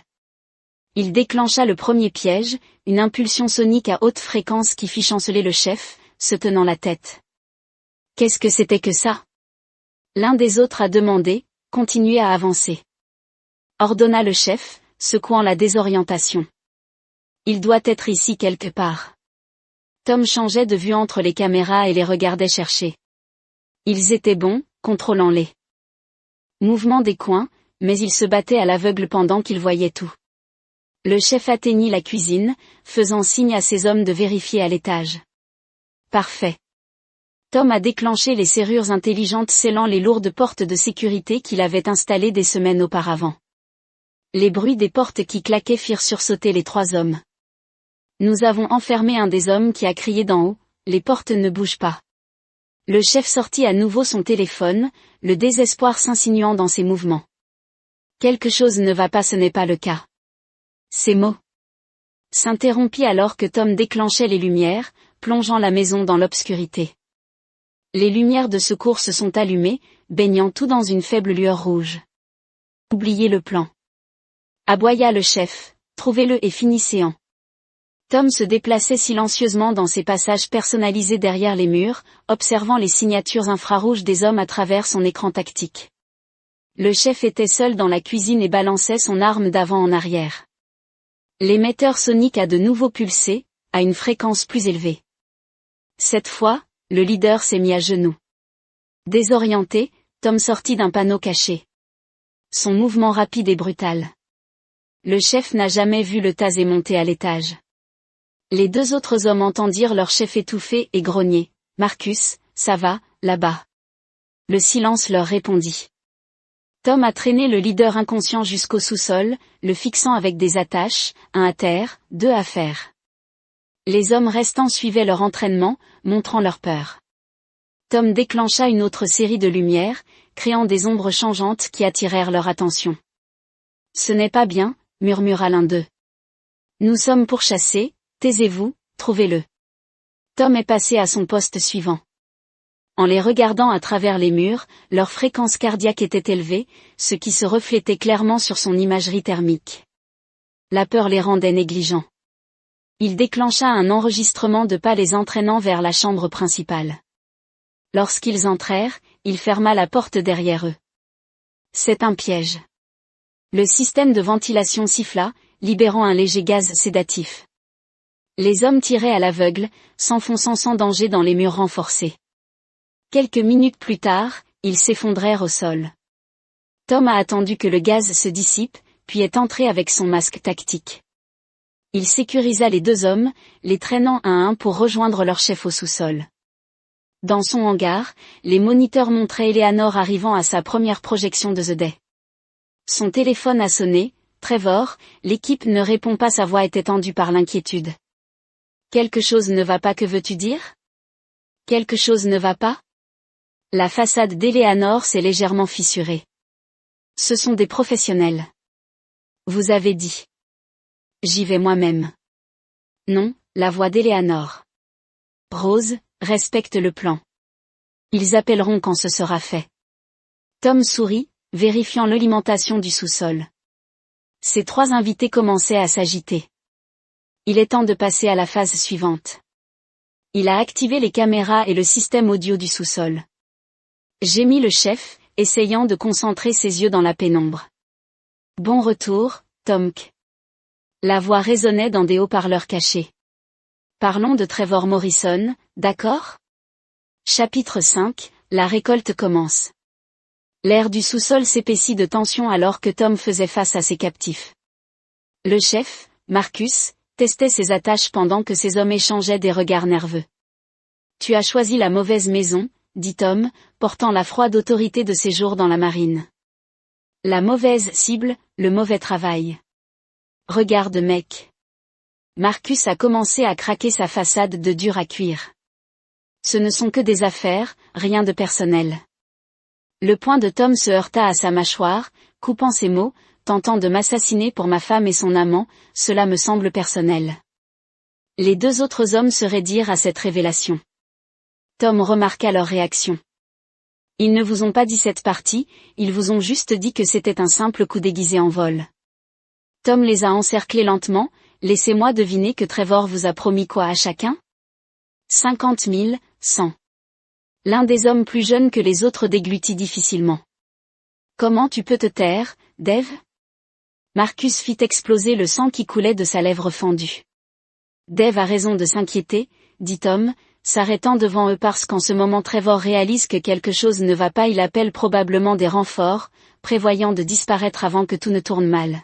Il déclencha le premier piège, une impulsion sonique à haute fréquence qui fit chanceler le chef, se tenant la tête. Qu'est-ce que c'était que ça? L'un des autres a demandé, continuez à avancer. Ordonna le chef, secouant la désorientation. Il doit être ici quelque part. Tom changeait de vue entre les caméras et les regardait chercher. Ils étaient bons, contrôlant-les. Mouvement des coins, mais il se battait à l'aveugle pendant qu'il voyait tout. Le chef atteignit la cuisine, faisant signe à ses hommes de vérifier à l'étage. Parfait. Tom a déclenché les serrures intelligentes scellant les lourdes portes de sécurité qu'il avait installées des semaines auparavant. Les bruits des portes qui claquaient firent sursauter les 3 hommes. Nous avons enfermé un des hommes qui a crié d'en haut, les portes ne bougent pas. Le chef sortit à nouveau son téléphone, le désespoir s'insinuant dans ses mouvements. Quelque chose ne va pas, ce n'est pas le cas. Ces mots s'interrompit alors que Tom déclenchait les lumières, plongeant la maison dans l'obscurité. Les lumières de secours se sont allumées, baignant tout dans une faible lueur rouge. Oubliez le plan. Aboya le chef, trouvez-le et finissez-en. Tom se déplaçait silencieusement dans ses passages personnalisés derrière les murs, observant les signatures infrarouges des hommes à travers son écran tactique. Le chef était seul dans la cuisine et balançait son arme d'avant en arrière. L'émetteur sonique a de nouveau pulsé, à une fréquence plus élevée. Cette fois, le leader s'est mis à genoux. Désorienté, Tom sortit d'un panneau caché. Son mouvement rapide et brutal. Le chef n'a jamais vu le tasé monter à l'étage. Les 2 autres hommes entendirent leur chef étouffer et grogner. « Marcus, ça va, là-bas ?» Le silence leur répondit. Tom a traîné le leader inconscient jusqu'au sous-sol, le fixant avec des attaches, 1 à terre, 2 à fer. Les hommes restants suivaient leur entraînement, montrant leur peur. Tom déclencha une autre série de lumières, créant des ombres changeantes qui attirèrent leur attention. Ce n'est pas bien, murmura l'un d'eux. Nous sommes pourchassés, taisez-vous, trouvez-le. Tom est passé à son poste suivant. En les regardant à travers les murs, leur fréquence cardiaque était élevée, ce qui se reflétait clairement sur son imagerie thermique. La peur les rendait négligents. Il déclencha un enregistrement de pas les entraînant vers la chambre principale. Lorsqu'ils entrèrent, il ferma la porte derrière eux. C'est un piège. Le système de ventilation siffla, libérant un léger gaz sédatif. Les hommes tiraient à l'aveugle, s'enfonçant sans danger dans les murs renforcés. Quelques minutes plus tard, ils s'effondrèrent au sol. Tom a attendu que le gaz se dissipe, puis est entré avec son masque tactique. Il sécurisa les deux hommes, les traînant un à un pour rejoindre leur chef au sous-sol. Dans son hangar, les moniteurs montraient Eleanor arrivant à sa première projection de The Day. Son téléphone a sonné, Trevor, l'équipe ne répond pas, sa voix était tendue par l'inquiétude. Quelque chose ne va pas, que veux-tu dire? Quelque chose ne va pas? La façade d'Eleanor s'est légèrement fissurée. Ce sont des professionnels. Vous avez dit. J'y vais moi-même. Non, la voix d'Eleanor. Rose, respecte le plan. Ils appelleront quand ce sera fait. Tom sourit, vérifiant l'alimentation du sous-sol. Ses trois invités commençaient à s'agiter. Il est temps de passer à la phase suivante. Il a activé les caméras et le système audio du sous-sol. Gémit le chef, essayant de concentrer ses yeux dans la pénombre. Bon retour, Tomk. La voix résonnait dans des haut-parleurs cachés. Parlons de Trevor Morrison, d'accord? Chapitre 5, la récolte commence. L'air du sous-sol s'épaissit de tension alors que Tom faisait face à ses captifs. Le chef, Marcus, testait ses attaches pendant que ses hommes échangeaient des regards nerveux. Tu as choisi la mauvaise maison, dit Tom, portant la froide autorité de ses jours dans la marine. La mauvaise cible, le mauvais travail. Regarde mec. Marcus a commencé à craquer sa façade de dur à cuire. Ce ne sont que des affaires, rien de personnel. Le poing de Tom se heurta à sa mâchoire, coupant ses mots, tentant de m'assassiner pour ma femme et son amant, cela me semble personnel. Les deux autres hommes se raidirent à cette révélation. Tom remarqua leur réaction. Ils ne vous ont pas dit cette partie, ils vous ont juste dit que c'était un simple coup déguisé en vol. Tom les a encerclés lentement, laissez-moi deviner que Trevor vous a promis quoi à chacun? 50 000, 100. L'un des hommes plus jeunes que les autres déglutit difficilement. Comment tu peux te taire, Dave? Marcus fit exploser le sang qui coulait de sa lèvre fendue. Dave a raison de s'inquiéter, dit Tom, s'arrêtant devant eux parce qu'en ce moment Trevor réalise que quelque chose ne va pas, il appelle probablement des renforts, prévoyant de disparaître avant que tout ne tourne mal.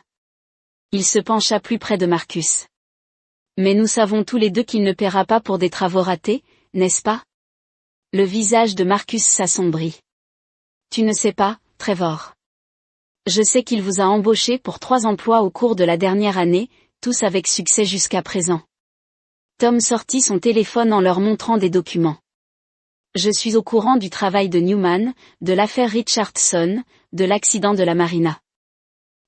Il se pencha plus près de Marcus. Mais nous savons tous les deux qu'il ne paiera pas pour des travaux ratés, n'est-ce pas? Le visage de Marcus s'assombrit. Tu ne sais pas, Trevor. Je sais qu'il vous a embauché pour 3 emplois au cours de la dernière année, tous avec succès jusqu'à présent. Tom sortit son téléphone en leur montrant des documents. Je suis au courant du travail de Newman, de l'affaire Richardson, de l'accident de la marina.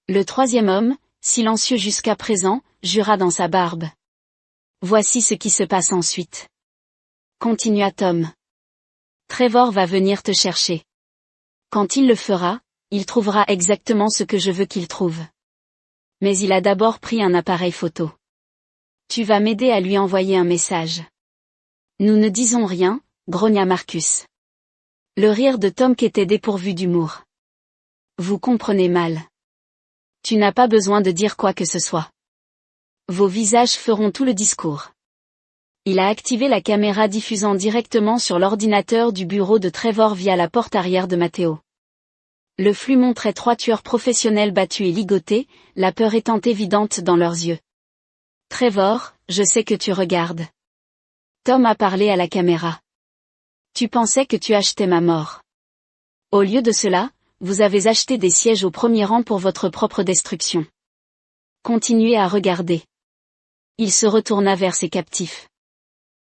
Le troisième homme, silencieux jusqu'à présent, jura dans sa barbe. Voici ce qui se passe ensuite. Continua Tom. Trevor va venir te chercher. Quand il le fera, il trouvera exactement ce que je veux qu'il trouve. Mais il a d'abord pris un appareil photo. Tu vas m'aider à lui envoyer un message. Nous ne disons rien, grogna Marcus. Le rire de Tom était dépourvu d'humour. Vous comprenez mal. Tu n'as pas besoin de dire quoi que ce soit. Vos visages feront tout le discours. Il a activé la caméra diffusant directement sur l'ordinateur du bureau de Trevor via la porte arrière de Matteo. Le flux montrait 3 tueurs professionnels battus et ligotés, la peur étant évidente dans leurs yeux. Trevor, je sais que tu regardes. Tom a parlé à la caméra. Tu pensais que tu achetais ma mort. Au lieu de cela, vous avez acheté des sièges au premier rang pour votre propre destruction. Continuez à regarder. Il se retourna vers ses captifs.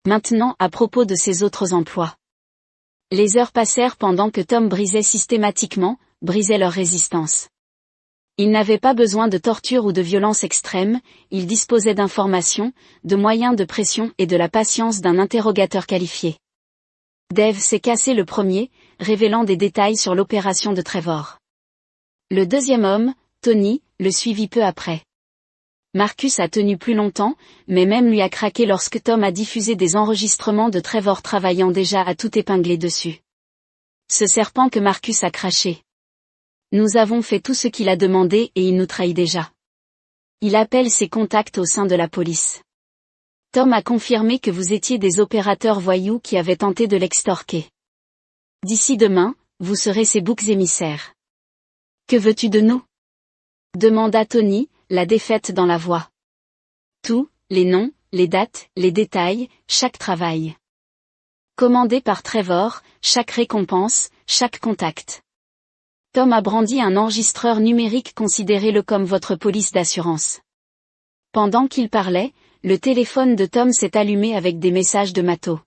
Maintenant à propos de ses autres emplois. Les heures passèrent pendant que Tom brisait leur résistance. Il n'avait pas besoin de torture ou de violence extrême, il disposait d'informations, de moyens de pression et de la patience d'un interrogateur qualifié. Dave s'est cassé le premier, révélant des détails sur l'opération de Trevor. Le deuxième homme, Tony, le suivit peu après. Marcus a tenu plus longtemps, mais même lui a craqué lorsque Tom a diffusé des enregistrements de Trevor travaillant déjà à tout épingler dessus. Ce serpent que Marcus a craché. Nous avons fait tout ce qu'il a demandé et il nous trahit déjà. Il appelle ses contacts au sein de la police. Tom a confirmé que vous étiez des opérateurs voyous qui avaient tenté de l'extorquer. D'ici demain, vous serez ses boucs émissaires. Que veux-tu de nous? Demanda Tony, la défaite dans la voix. Tout, les noms, les dates, les détails, chaque travail. Commandé par Trevor, chaque récompense, chaque contact. Tom a brandi un enregistreur numérique, considérez-le comme votre police d'assurance. Pendant qu'il parlait, le téléphone de Tom s'est allumé avec des messages de Mato.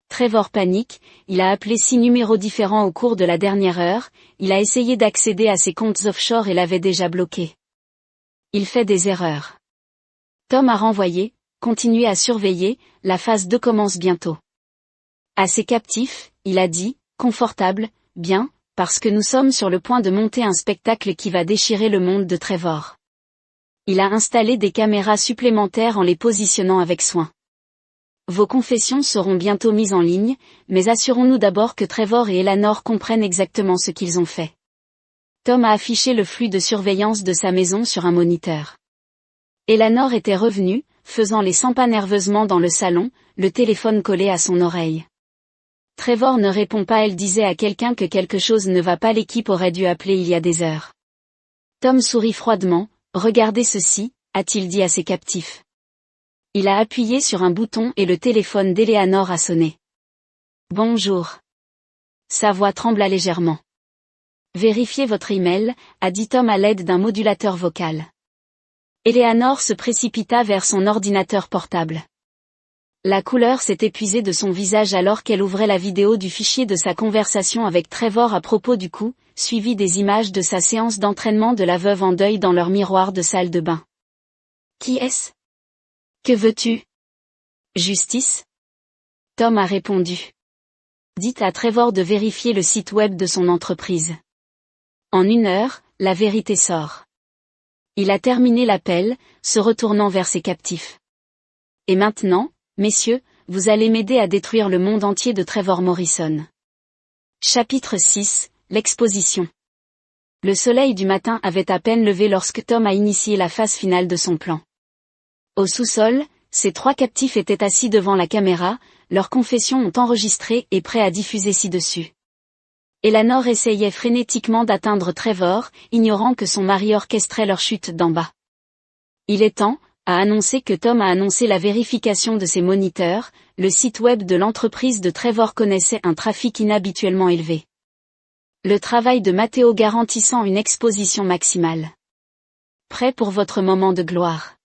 Trevor panique, il a appelé 6 numéros différents au cours de la dernière heure, il a essayé d'accéder à ses comptes offshore et l'avait déjà bloqué. Il fait des erreurs. Tom a renvoyé, continuez à surveiller, la phase 2 commence bientôt. À ses captifs, il a dit, confortable, bien, parce que nous sommes sur le point de monter un spectacle qui va déchirer le monde de Trevor. Il a installé des caméras supplémentaires en les positionnant avec soin. Vos confessions seront bientôt mises en ligne, mais assurons-nous d'abord que Trevor et Eleanor comprennent exactement ce qu'ils ont fait. Tom a affiché le flux de surveillance de sa maison sur un moniteur. Eleanor était revenue, faisant les 100 pas nerveusement dans le salon, le téléphone collé à son oreille. Trevor ne répond pas, elle disait à quelqu'un que quelque chose ne va pas, l'équipe aurait dû appeler il y a des heures. Tom sourit froidement, regardez ceci, a-t-il dit à ses captifs. Il a appuyé sur un bouton et le téléphone d'Eleanor a sonné. Bonjour. Sa voix trembla légèrement. Vérifiez votre email, a dit Tom à l'aide d'un modulateur vocal. Eleanor se précipita vers son ordinateur portable. La couleur s'est épuisée de son visage alors qu'elle ouvrait la vidéo du fichier de sa conversation avec Trevor à propos du coup, suivi des images de sa séance d'entraînement de la veuve en deuil dans leur miroir de salle de bain. Qui est-ce? Que veux-tu? Justice? Tom a répondu. Dites à Trevor de vérifier le site web de son entreprise. En 1 heure, la vérité sort. Il a terminé l'appel, se retournant vers ses captifs. Et maintenant, messieurs, vous allez m'aider à détruire le monde entier de Trevor Morrison. Chapitre 6, l'exposition. Le soleil du matin avait à peine levé lorsque Tom a initié la phase finale de son plan. Au sous-sol, ses 3 captifs étaient assis devant la caméra, leurs confessions ont enregistré et prêts à diffuser ci-dessus. Eleanor essayait frénétiquement d'atteindre Trevor, ignorant que son mari orchestrait leur chute d'en bas. Il est temps, a annoncé que Tom a annoncé la vérification de ses moniteurs, le site web de l'entreprise de Trevor connaissait un trafic inhabituellement élevé. Le travail de Matteo garantissant une exposition maximale. Prêt pour votre moment de gloire.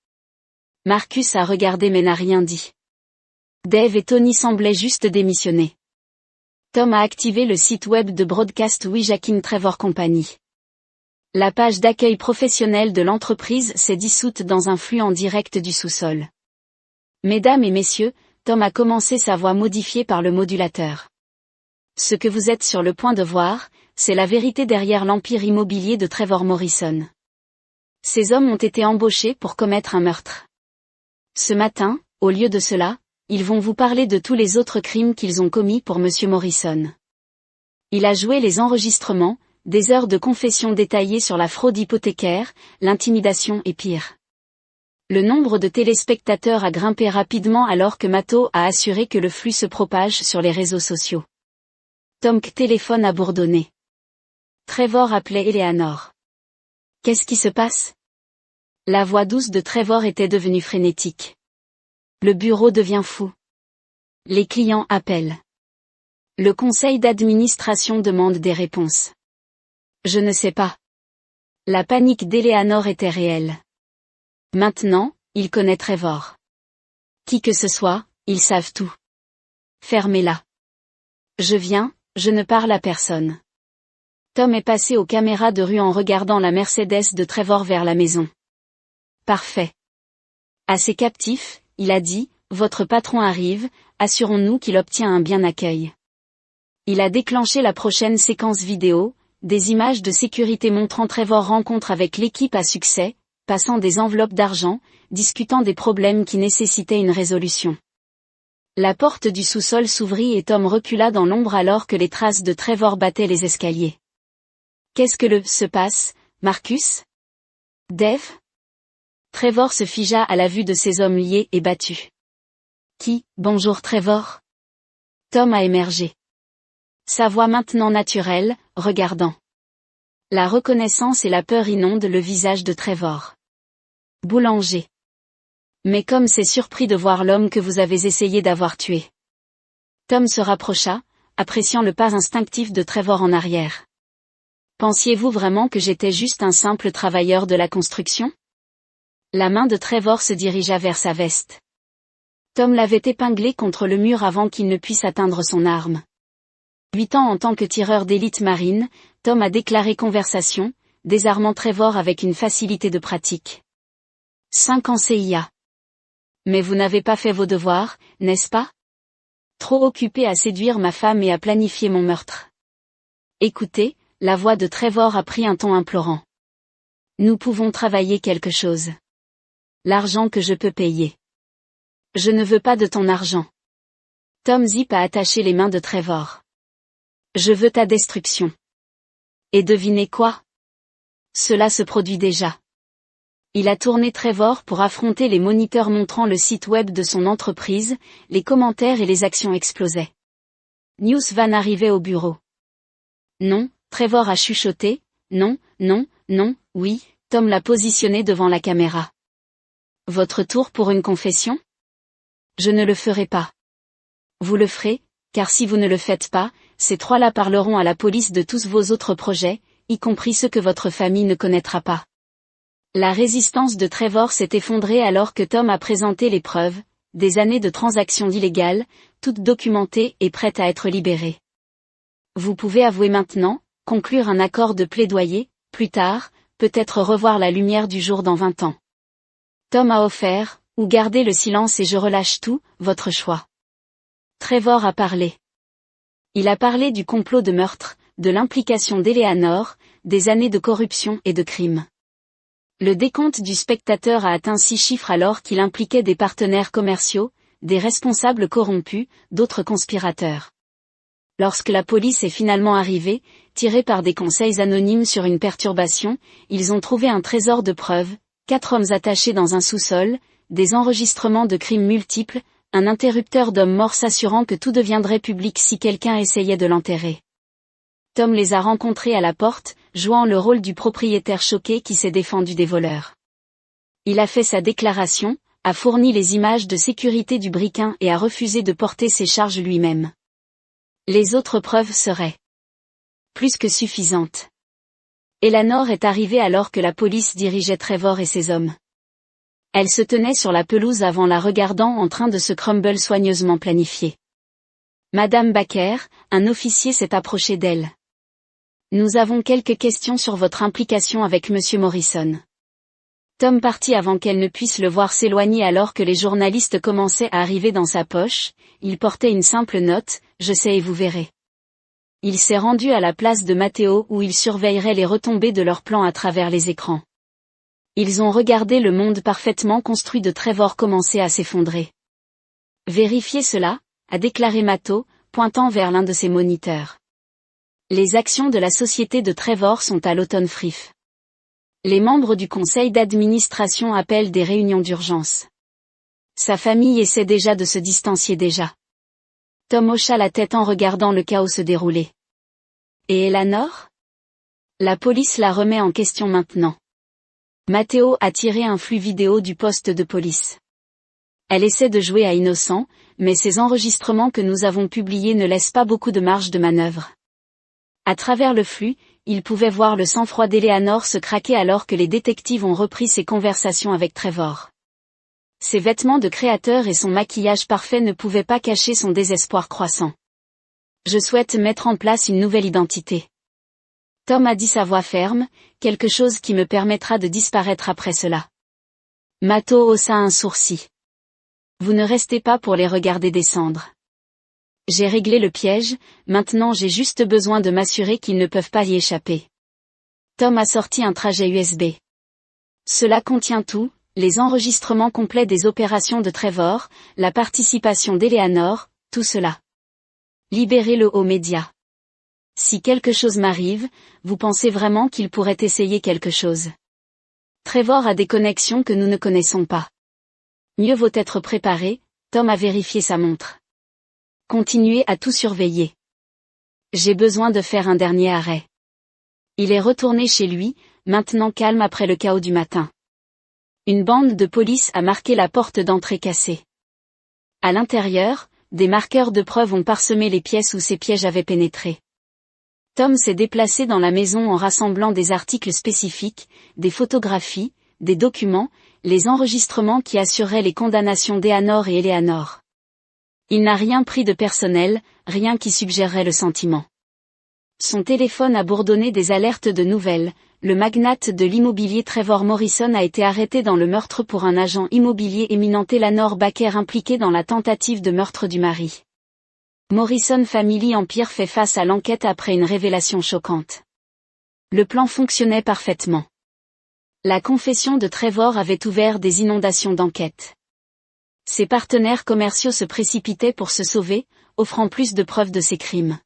Marcus a regardé mais n'a rien dit. Dave et Tony semblaient juste démissionner. Tom a activé le site web de Broadcast Wijakin Trevor Company. La page d'accueil professionnel de l'entreprise s'est dissoute dans un flux en direct du sous-sol. Mesdames et messieurs, Tom a commencé, sa voix modifiée par le modulateur. Ce que vous êtes sur le point de voir, c'est la vérité derrière l'empire immobilier de Trevor Morrison. Ces hommes ont été embauchés pour commettre un meurtre. Ce matin, au lieu de cela, ils vont vous parler de tous les autres crimes qu'ils ont commis pour Monsieur Morrison. Il a joué les enregistrements, des heures de confession détaillées sur la fraude hypothécaire, l'intimidation et pire. Le nombre de téléspectateurs a grimpé rapidement alors que Mato a assuré que le flux se propage sur les réseaux sociaux. Tom's téléphone a bourdonné. Trevor appelait Eleanor. Qu'est-ce qui se passe? La voix douce de Trevor était devenue frénétique. Le bureau devient fou. Les clients appellent. Le conseil d'administration demande des réponses. Je ne sais pas. La panique d'Eleanor était réelle. Maintenant, il connaît Trevor. Qui que ce soit, ils savent tout. Fermez-la. Je ne parle à personne. Tom est passé aux caméras de rue en regardant la Mercedes de Trevor vers la maison. Parfait. À ses captifs, il a dit, votre patron arrive, assurons-nous qu'il obtient un bien accueil. Il a déclenché la prochaine séquence vidéo, des images de sécurité montrant Trevor rencontre avec l'équipe à succès, passant des enveloppes d'argent, discutant des problèmes qui nécessitaient une résolution. La porte du sous-sol s'ouvrit et Tom recula dans l'ombre alors que les traces de Trevor battaient les escaliers. Qu'est-ce que se passe, Marcus? Dave? Trevor se figea à la vue de ces hommes liés et battus. Bonjour Trevor? Tom a émergé. Sa voix maintenant naturelle, regardant. La reconnaissance et la peur inondent le visage de Trevor. Boulanger. Mais comme c'est surpris de voir l'homme que vous avez essayé d'avoir tué. Tom se rapprocha, appréciant le pas instinctif de Trevor en arrière. Pensiez-vous vraiment que j'étais juste un simple travailleur de la construction? La main de Trevor se dirigea vers sa veste. Tom l'avait épinglé contre le mur avant qu'il ne puisse atteindre son arme. 8 ans en tant que tireur d'élite marine, Tom a déclaré conversation, désarmant Trevor avec une facilité de pratique. 5 ans CIA. Mais vous n'avez pas fait vos devoirs, n'est-ce pas? Trop occupé à séduire ma femme et à planifier mon meurtre. Écoutez, la voix de Trevor a pris un ton implorant. Nous pouvons travailler quelque chose. L'argent que je peux payer. Je ne veux pas de ton argent. Tom Zip a attaché les mains de Trevor. Je veux ta destruction. Et devinez quoi? Cela se produit déjà. Il a tourné Trevor pour affronter les moniteurs montrant le site web de son entreprise, les commentaires et les actions explosaient. News Van arrivait au bureau. Non, Trevor a chuchoté, non, oui, Tom l'a positionné devant la caméra. Votre tour pour une confession? Je ne le ferai pas. Vous le ferez, car si vous ne le faites pas, ces trois-là parleront à la police de tous vos autres projets, y compris ceux que votre famille ne connaîtra pas. La résistance de Trevor s'est effondrée alors que Tom a présenté les preuves, des années de transactions illégales, toutes documentées et prêtes à être libérées. Vous pouvez avouer maintenant, conclure un accord de plaidoyer, plus tard, peut-être revoir la lumière du jour dans 20 ans. Tom a offert, ou garder le silence et je relâche tout, votre choix. Trevor a parlé. Il a parlé du complot de meurtre, de l'implication d'Eleanor, des années de corruption et de crimes. Le décompte du spectateur a atteint 6 chiffres alors qu'il impliquait des partenaires commerciaux, des responsables corrompus, d'autres conspirateurs. Lorsque la police est finalement arrivée, tirée par des conseils anonymes sur une perturbation, ils ont trouvé un trésor de preuves, 4 hommes attachés dans un sous-sol, des enregistrements de crimes multiples, un interrupteur d'hommes morts s'assurant que tout deviendrait public si quelqu'un essayait de l'enterrer. Tom les a rencontrés à la porte, jouant le rôle du propriétaire choqué qui s'est défendu des voleurs. Il a fait sa déclaration, a fourni les images de sécurité du briquin et a refusé de porter ses charges lui-même. Les autres preuves seraient plus que suffisantes. Eleanor est arrivée alors que la police dirigeait Trevor et ses hommes. Elle se tenait sur la pelouse avant la regardant en train de se crumble soigneusement planifié. Madame Baker, un officier s'est approché d'elle. Nous avons quelques questions sur votre implication avec Monsieur Morrison. Tom partit avant qu'elle ne puisse le voir s'éloigner alors que les journalistes commençaient à arriver dans sa poche, il portait une simple note, je sais et vous verrez. Il s'est rendu à la place de Matteo où il surveillerait les retombées de leur plan à travers les écrans. Ils ont regardé le monde parfaitement construit de Trevor commencer à s'effondrer. Vérifiez cela, a déclaré Matto, pointant vers l'un de ses moniteurs. Les actions de la société de Trevor sont à l'automne frif. Les membres du conseil d'administration appellent des réunions d'urgence. Sa famille essaie déjà de se distancier déjà. Tom hocha la tête en regardant le chaos se dérouler. Et Eleanor? La police la remet en question maintenant. Matteo a tiré un flux vidéo du poste de police. Elle essaie de jouer à innocent, mais ces enregistrements que nous avons publiés ne laissent pas beaucoup de marge de manœuvre. À travers le flux, il pouvait voir le sang-froid d'Eleanor se craquer alors que les détectives ont repris ses conversations avec Trevor. Ses vêtements de créateur et son maquillage parfait ne pouvaient pas cacher son désespoir croissant. Je souhaite mettre en place une nouvelle identité. Tom a dit sa voix ferme, quelque chose qui me permettra de disparaître après cela. Mato haussa un sourcil. Vous ne restez pas pour les regarder descendre. J'ai réglé le piège, maintenant j'ai juste besoin de m'assurer qu'ils ne peuvent pas y échapper. Tom a sorti un trajet USB. Cela contient tout, les enregistrements complets des opérations de Trevor, la participation d'Eleanor, tout cela. Libérez-le aux médias. Si quelque chose m'arrive, vous pensez vraiment qu'il pourrait essayer quelque chose. Trevor a des connexions que nous ne connaissons pas. Mieux vaut être préparé, Tom a vérifié sa montre. Continuez à tout surveiller. J'ai besoin de faire un dernier arrêt. Il est retourné chez lui, maintenant calme après le chaos du matin. Une bande de police a marqué la porte d'entrée cassée. À l'intérieur, des marqueurs de preuve ont parsemé les pièces où ces pièges avaient pénétré. Tom s'est déplacé dans la maison en rassemblant des articles spécifiques, des photographies, des documents, les enregistrements qui assuraient les condamnations d'Eleanor et Eleanor. Il n'a rien pris de personnel, rien qui suggérerait le sentiment. Son téléphone a bourdonné des alertes de nouvelles. Le magnate de l'immobilier Trevor Morrison a été arrêté dans le meurtre pour un agent immobilier éminent Eleanor Baker impliqué dans la tentative de meurtre du mari. Morrison Family Empire fait face à l'enquête après une révélation choquante. Le plan fonctionnait parfaitement. La confession de Trevor avait ouvert des inondations d'enquête. Ses partenaires commerciaux se précipitaient pour se sauver, offrant plus de preuves de ses crimes.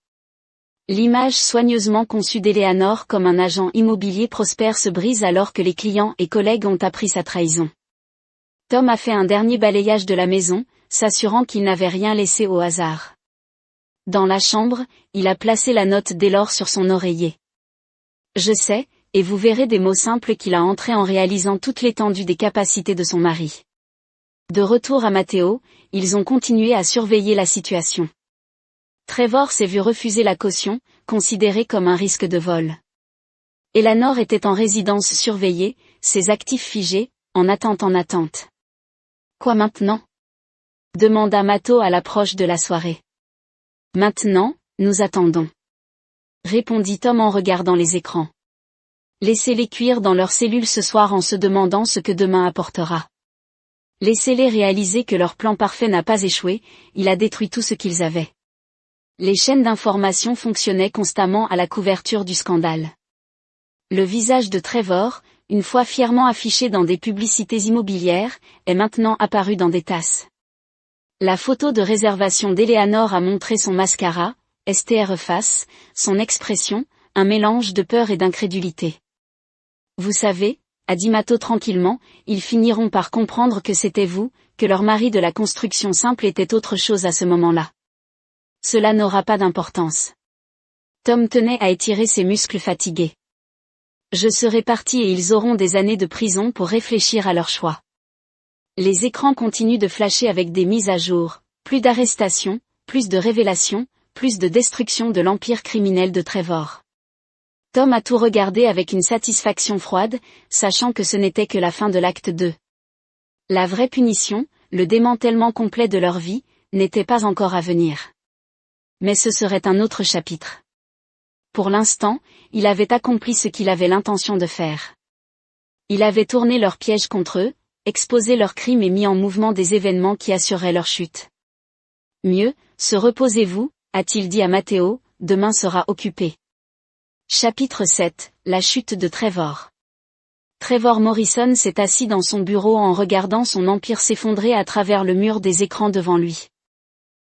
L'image soigneusement conçue d'Eleanor comme un agent immobilier prospère se brise alors que les clients et collègues ont appris sa trahison. Tom a fait un dernier balayage de la maison, s'assurant qu'il n'avait rien laissé au hasard. Dans la chambre, il a placé la note d'Elor sur son oreiller. Je sais, et vous verrez des mots simples qu'il a entrés en réalisant toute l'étendue des capacités de son mari. De retour à Matteo, ils ont continué à surveiller la situation. Trevor s'est vu refuser la caution, considérée comme un risque de vol. Eleanor était en résidence surveillée, ses actifs figés, en attente. Quoi maintenant? Demanda Mato à l'approche de la soirée. Maintenant, nous attendons. Répondit Tom en regardant les écrans. Laissez-les cuire dans leurs cellules ce soir en se demandant ce que demain apportera. Laissez-les réaliser que leur plan parfait n'a pas échoué, il a détruit tout ce qu'ils avaient. Les chaînes d'information fonctionnaient constamment à la couverture du scandale. Le visage de Trevor, une fois fièrement affiché dans des publicités immobilières, est maintenant apparu dans des tasses. La photo de réservation d'Eleanor a montré son mascara, STR-face, son expression, un mélange de peur et d'incrédulité. Vous savez, a dit Mato tranquillement, ils finiront par comprendre que c'était vous, que leur mari de la construction simple était autre chose à ce moment-là. Cela n'aura pas d'importance. Tom tenait à étirer ses muscles fatigués. Je serai parti et ils auront des années de prison pour réfléchir à leur choix. Les écrans continuent de flasher avec des mises à jour, plus d'arrestations, plus de révélations, plus de destruction de l'empire criminel de Trevor. Tom a tout regardé avec une satisfaction froide, sachant que ce n'était que la fin de l'acte 2. La vraie punition, le démantèlement complet de leur vie, n'était pas encore à venir. Mais ce serait un autre chapitre. Pour l'instant, il avait accompli ce qu'il avait l'intention de faire. Il avait tourné leur piège contre eux, exposé leurs crimes et mis en mouvement des événements qui assuraient leur chute. Mieux, se reposez-vous, a-t-il dit à Matteo, demain sera occupé. Chapitre 7, la chute de Trevor. Trevor Morrison s'est assis dans son bureau en regardant son empire s'effondrer à travers le mur des écrans devant lui.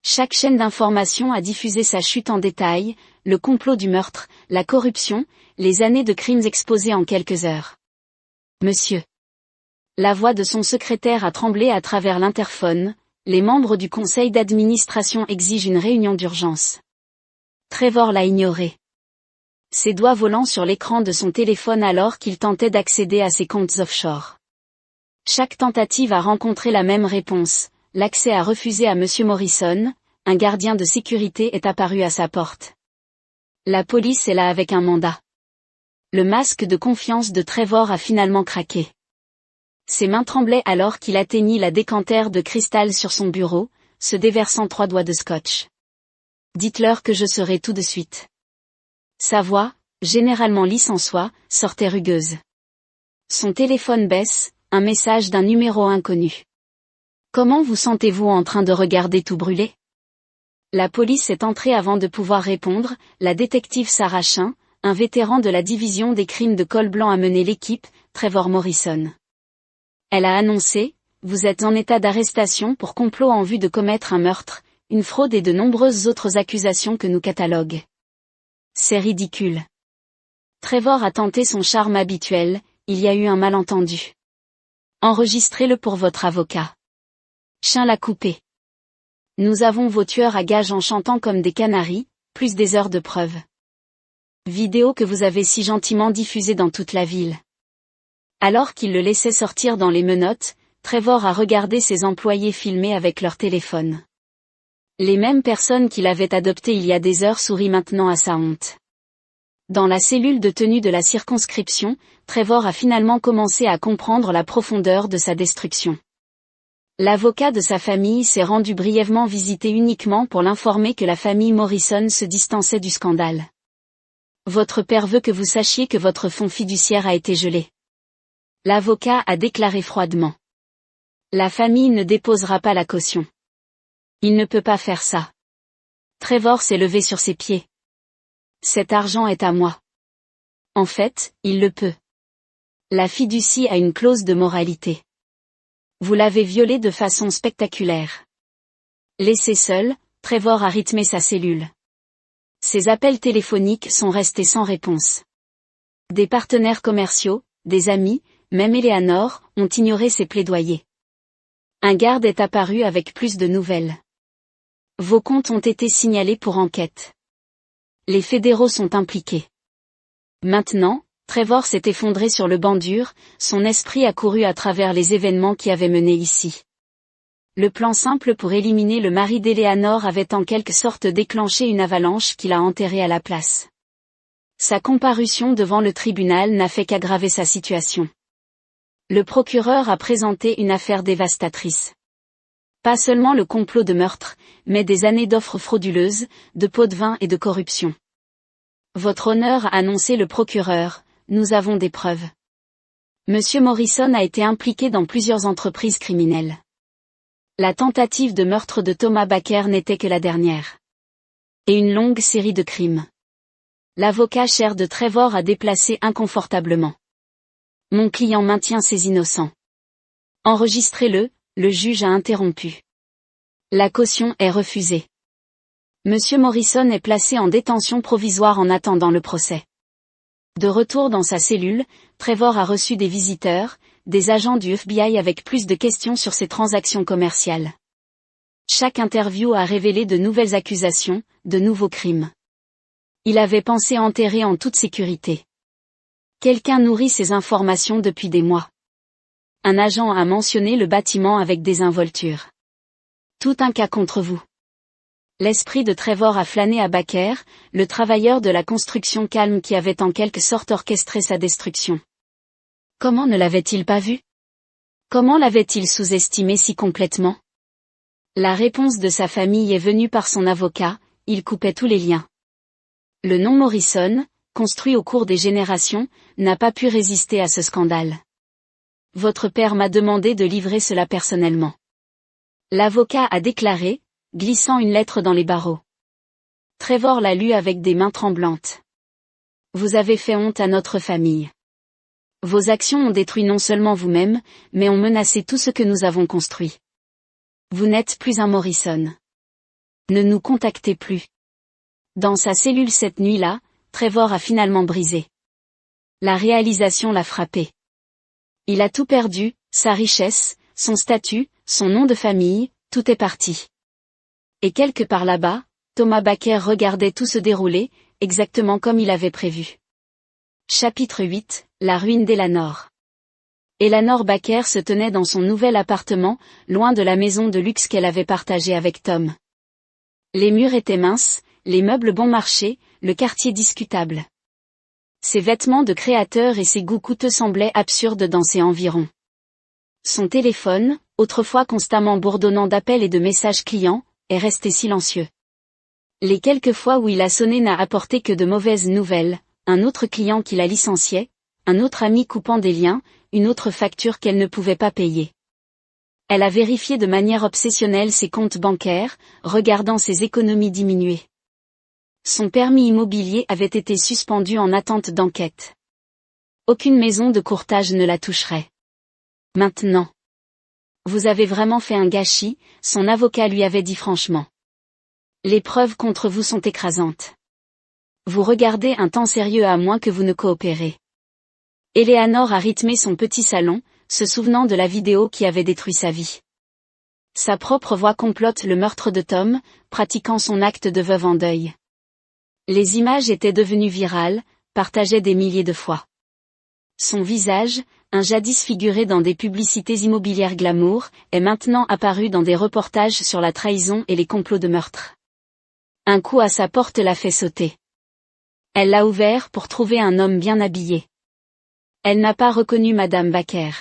Chaque chaîne d'information a diffusé sa chute en détail, le complot du meurtre, la corruption, les années de crimes exposés en quelques heures. Monsieur. La voix de son secrétaire a tremblé à travers l'interphone, les membres du conseil d'administration exigent une réunion d'urgence. Trevor l'a ignoré. Ses doigts volant sur l'écran de son téléphone alors qu'il tentait d'accéder à ses comptes offshore. Chaque tentative a rencontré la même réponse. L'accès a refusé à Monsieur Morrison, un gardien de sécurité est apparu à sa porte. La police est là avec un mandat. Le masque de confiance de Trevor a finalement craqué. Ses mains tremblaient alors qu'il atteignit la décantère de cristal sur son bureau, se déversant 3 doigts de scotch. Dites-leur que je serai tout de suite. Sa voix, généralement lisse en soi, sortait rugueuse. Son téléphone baisse, un message d'un numéro inconnu. Comment vous sentez-vous en train de regarder tout brûler? La police est entrée avant de pouvoir répondre, la détective Sarah Chin, un vétéran de la division des crimes de col blanc a mené l'équipe, Trevor Morrison. Elle a annoncé, vous êtes en état d'arrestation pour complot en vue de commettre un meurtre, une fraude et de nombreuses autres accusations que nous catalogue. C'est ridicule. Trevor a tenté son charme habituel, il y a eu un malentendu. Enregistrez-le pour votre avocat. Chin l'a coupé. Nous avons vos tueurs à gages en chantant comme des canaris, plus des heures de preuve. Vidéo que vous avez si gentiment diffusée dans toute la ville. Alors qu'il le laissait sortir dans les menottes, Trevor a regardé ses employés filmer avec leur téléphone. Les mêmes personnes qu'il avait adoptées il y a des heures sourient maintenant à sa honte. Dans la cellule de tenue de la circonscription, Trevor a finalement commencé à comprendre la profondeur de sa destruction. L'avocat de sa famille s'est rendu brièvement visiter uniquement pour l'informer que la famille Morrison se distançait du scandale. Votre père veut que vous sachiez que votre fonds fiduciaire a été gelé. L'avocat a déclaré froidement. La famille ne déposera pas la caution. Il ne peut pas faire ça. Trevor s'est levé sur ses pieds. Cet argent est à moi. En fait, il le peut. La fiducie a une clause de moralité. Vous l'avez violée de façon spectaculaire. Laissé seul, Trevor a rythmé sa cellule. Ses appels téléphoniques sont restés sans réponse. Des partenaires commerciaux, des amis, même Eleanor, ont ignoré ses plaidoyers. Un garde est apparu avec plus de nouvelles. Vos comptes ont été signalés pour enquête. Les fédéraux sont impliqués. Maintenant, Trevor s'est effondré sur le banc dur, son esprit a couru à travers les événements qui avaient mené ici. Le plan simple pour éliminer le mari d'Eleanor avait en quelque sorte déclenché une avalanche qui l'a enterré à la place. Sa comparution devant le tribunal n'a fait qu'aggraver sa situation. Le procureur a présenté une affaire dévastatrice. Pas seulement le complot de meurtre, mais des années d'offres frauduleuses, de pots de vin et de corruption. Votre honneur, a annoncé le procureur, nous avons des preuves. Monsieur Morrison a été impliqué dans plusieurs entreprises criminelles. La tentative de meurtre de Thomas Baker n'était que la dernière. Et une longue série de crimes. L'avocat cher de Trevor a déplacé inconfortablement. Mon client maintient ses innocents. Enregistrez-le, le juge a interrompu. La caution est refusée. Monsieur Morrison est placé en détention provisoire en attendant le procès. De retour dans sa cellule, Trevor a reçu des visiteurs, des agents du FBI avec plus de questions sur ses transactions commerciales. Chaque interview a révélé de nouvelles accusations, de nouveaux crimes. Il avait pensé enterrer en toute sécurité. Quelqu'un nourrit ces informations depuis des mois. Un agent a mentionné le bâtiment avec désinvolture. Tout un cas contre vous. L'esprit de Trevor a flâné à Baker, le travailleur de la construction calme qui avait en quelque sorte orchestré sa destruction. Comment ne l'avait-il pas vu? Comment l'avait-il sous-estimé si complètement? La réponse de sa famille est venue par son avocat, il coupait tous les liens. Le nom Morrison, construit au cours des générations, n'a pas pu résister à ce scandale. Votre père m'a demandé de livrer cela personnellement. L'avocat a déclaré, glissant une lettre dans les barreaux. Trevor l'a lu avec des mains tremblantes. Vous avez fait honte à notre famille. Vos actions ont détruit non seulement vous-même, mais ont menacé tout ce que nous avons construit. Vous n'êtes plus un Morrison. Ne nous contactez plus. Dans sa cellule cette nuit-là, Trevor a finalement brisé. La réalisation l'a frappé. Il a tout perdu, sa richesse, son statut, son nom de famille, tout est parti. Et quelque part là-bas, Thomas Baker regardait tout se dérouler, exactement comme il avait prévu. Chapitre 8, la ruine d'Eleanor. Eleanor Baker se tenait dans son nouvel appartement, loin de la maison de luxe qu'elle avait partagée avec Tom. Les murs étaient minces, les meubles bon marché, le quartier discutable. Ses vêtements de créateur et ses goûts coûteux semblaient absurdes dans ses environs. Son téléphone, autrefois constamment bourdonnant d'appels et de messages clients, est resté silencieux. Les quelques fois où il a sonné n'a apporté que de mauvaises nouvelles, un autre client qui la licenciait, un autre ami coupant des liens, une autre facture qu'elle ne pouvait pas payer. Elle a vérifié de manière obsessionnelle ses comptes bancaires, regardant ses économies diminuer. Son permis immobilier avait été suspendu en attente d'enquête. Aucune maison de courtage ne la toucherait. Maintenant. Vous avez vraiment fait un gâchis, son avocat lui avait dit franchement. Les preuves contre vous sont écrasantes. Vous regardez un temps sérieux à moins que vous ne coopérez. Eleanor a rythmé son petit salon, se souvenant de la vidéo qui avait détruit sa vie. Sa propre voix complote le meurtre de Tom, pratiquant son acte de veuve en deuil. Les images étaient devenues virales, partagées des milliers de fois. Son visage, un jadis figuré dans des publicités immobilières glamour, est maintenant apparu dans des reportages sur la trahison et les complots de meurtre. Un coup à sa porte l'a fait sauter. Elle l'a ouvert pour trouver un homme bien habillé. Elle n'a pas reconnu Madame Baker.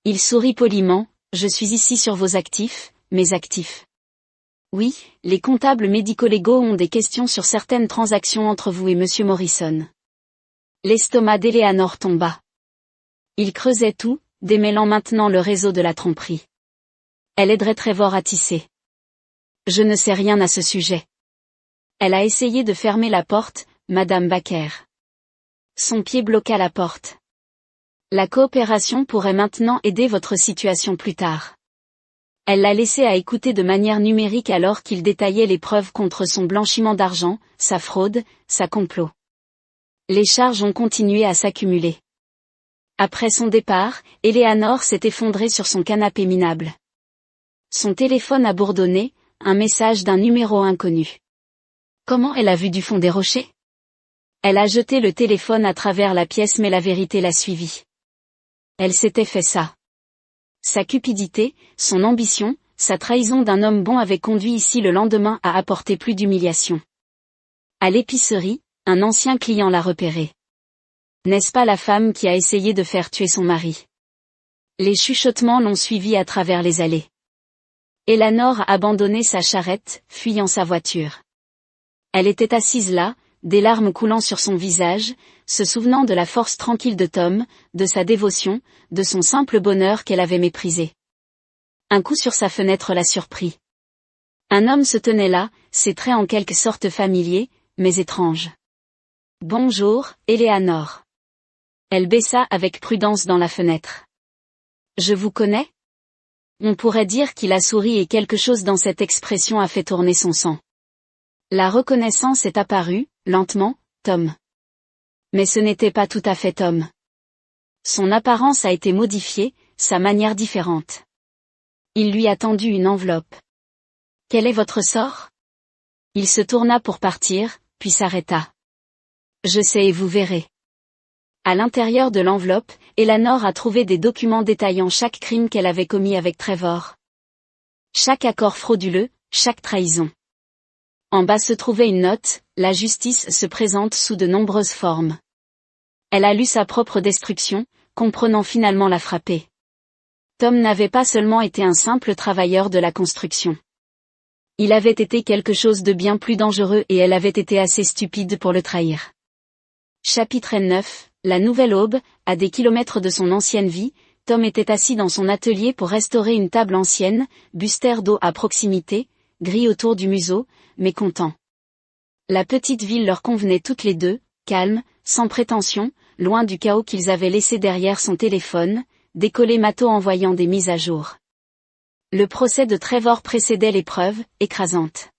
Il sourit poliment, je suis ici sur vos actifs, mes actifs. Oui, les comptables médico-légaux ont des questions sur certaines transactions entre vous et Monsieur Morrison. L'estomac d'Eleanor tomba. Il creusait tout, démêlant maintenant le réseau de la tromperie. Elle aiderait Trevor à tisser. Je ne sais rien à ce sujet. Elle a essayé de fermer la porte, Madame Baker. Son pied bloqua la porte. La coopération pourrait maintenant aider votre situation plus tard. Elle l'a laissé à écouter de manière numérique alors qu'il détaillait les preuves contre son blanchiment d'argent, sa fraude, sa complot. Les charges ont continué à s'accumuler. Après son départ, Eleanor s'est effondrée sur son canapé minable. Son téléphone a bourdonné, un message d'un numéro inconnu. Comment elle a vu du fond des rochers? Elle a jeté le téléphone à travers la pièce mais la vérité l'a suivie. Elle s'était fait ça. Sa cupidité, son ambition, sa trahison d'un homme bon avait conduit ici le lendemain à apporter plus d'humiliation. À l'épicerie, un ancien client l'a repéré. N'est-ce pas la femme qui a essayé de faire tuer son mari? Les chuchotements l'ont suivi à travers les allées. Eleanor a abandonné sa charrette, fuyant sa voiture. Elle était assise là, des larmes coulant sur son visage, se souvenant de la force tranquille de Tom, de sa dévotion, de son simple bonheur qu'elle avait méprisé. Un coup sur sa fenêtre l'a surpris. Un homme se tenait là, ses traits en quelque sorte familiers, mais étranges. Bonjour, Eleanor. Elle baissa avec prudence dans la fenêtre. Je vous connais? On pourrait dire qu'il a souri et quelque chose dans cette expression a fait tourner son sang. La reconnaissance est apparue, lentement, Tom. Mais ce n'était pas tout à fait Tom. Son apparence a été modifiée, sa manière différente. Il lui a tendu une enveloppe. Quel est votre sort? Il se tourna pour partir, puis s'arrêta. Je sais et vous verrez. À l'intérieur de l'enveloppe, Eleanor a trouvé des documents détaillant chaque crime qu'elle avait commis avec Trevor. Chaque accord frauduleux, chaque trahison. En bas se trouvait une note, la justice se présente sous de nombreuses formes. Elle a lu sa propre destruction, comprenant finalement la frapper. Tom n'avait pas seulement été un simple travailleur de la construction. Il avait été quelque chose de bien plus dangereux et elle avait été assez stupide pour le trahir. Chapitre 9, la nouvelle aube, à des kilomètres de son ancienne vie, Tom était assis dans son atelier pour restaurer une table ancienne, buster d'eau à proximité, gris autour du museau, mais content. La petite ville leur convenait toutes les deux, calme, sans prétention, loin du chaos qu'ils avaient laissé derrière son téléphone, décollé matot envoyant des mises à jour. Le procès de Trevor précédait l'épreuve, écrasante.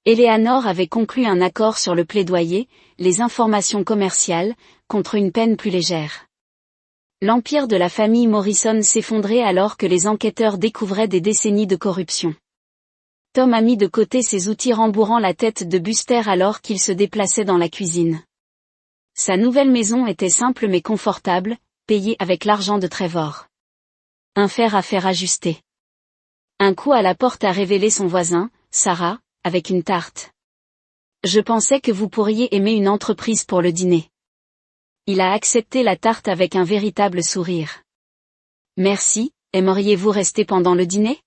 Eleanor avait conclu un accord sur le plaidoyer, les informations commerciales, contre une peine plus légère. L'empire de la famille Morrison s'effondrait alors que les enquêteurs découvraient des décennies de corruption. Tom a mis de côté ses outils rembourrant la tête de Buster alors qu'il se déplaçait dans la cuisine. Sa nouvelle maison était simple mais confortable, payée avec l'argent de Trevor. Un fer à faire ajuster. Un coup à la porte a révélé son voisin, Sarah, avec une tarte. Je pensais que vous pourriez aimer une entreprise pour le dîner. Il a accepté la tarte avec un véritable sourire. Merci, aimeriez-vous rester pendant le dîner?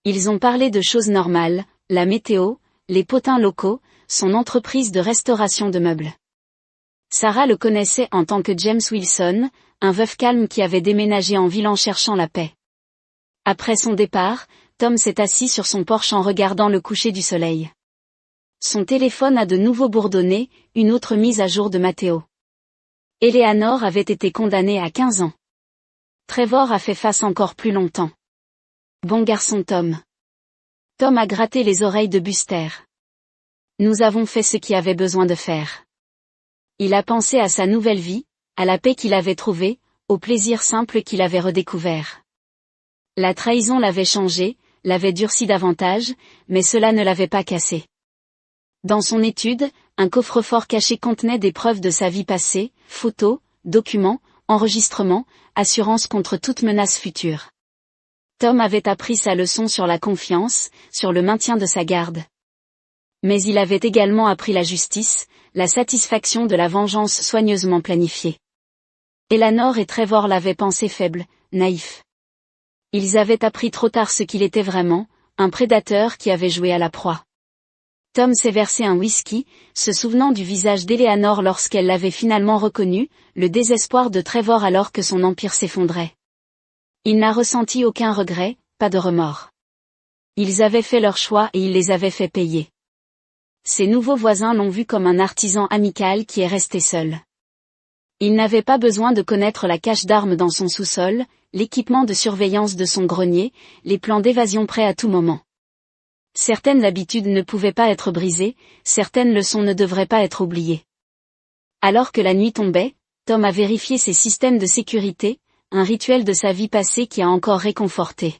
Ils ont parlé de choses normales, la météo, les potins locaux, son entreprise de restauration de meubles. Sarah le connaissait en tant que James Wilson, un veuf calme qui avait déménagé en ville en cherchant la paix. Après son départ, Tom s'est assis sur son porche en regardant le coucher du soleil. Son téléphone a de nouveau bourdonné, une autre mise à jour de Matteo. Eleanor avait été condamnée à 15 ans. Trevor a fait face encore plus longtemps. Bon garçon Tom. Tom a gratté les oreilles de Buster. Nous avons fait ce qu'il avait besoin de faire. Il a pensé à sa nouvelle vie, à la paix qu'il avait trouvée, au plaisir simple qu'il avait redécouvert. La trahison l'avait changé, l'avait durci davantage, mais cela ne l'avait pas cassé. Dans son étude, un coffre-fort caché contenait des preuves de sa vie passée, photos, documents, enregistrements, assurances contre toute menace future. Tom avait appris sa leçon sur la confiance, sur le maintien de sa garde. Mais il avait également appris la justice, la satisfaction de la vengeance soigneusement planifiée. Eleanor et Trevor l'avaient pensé faible, naïf. Ils avaient appris trop tard ce qu'il était vraiment, un prédateur qui avait joué à la proie. Tom s'est versé un whisky, se souvenant du visage d'Eleanor lorsqu'elle l'avait finalement reconnu, le désespoir de Trevor alors que son empire s'effondrait. Il n'a ressenti aucun regret, pas de remords. Ils avaient fait leur choix et il les avait fait payer. Ses nouveaux voisins l'ont vu comme un artisan amical qui est resté seul. Il n'avait pas besoin de connaître la cache d'armes dans son sous-sol, l'équipement de surveillance de son grenier, les plans d'évasion prêts à tout moment. Certaines habitudes ne pouvaient pas être brisées, certaines leçons ne devraient pas être oubliées. Alors que la nuit tombait, Tom a vérifié ses systèmes de sécurité, un rituel de sa vie passée qui a encore réconforté.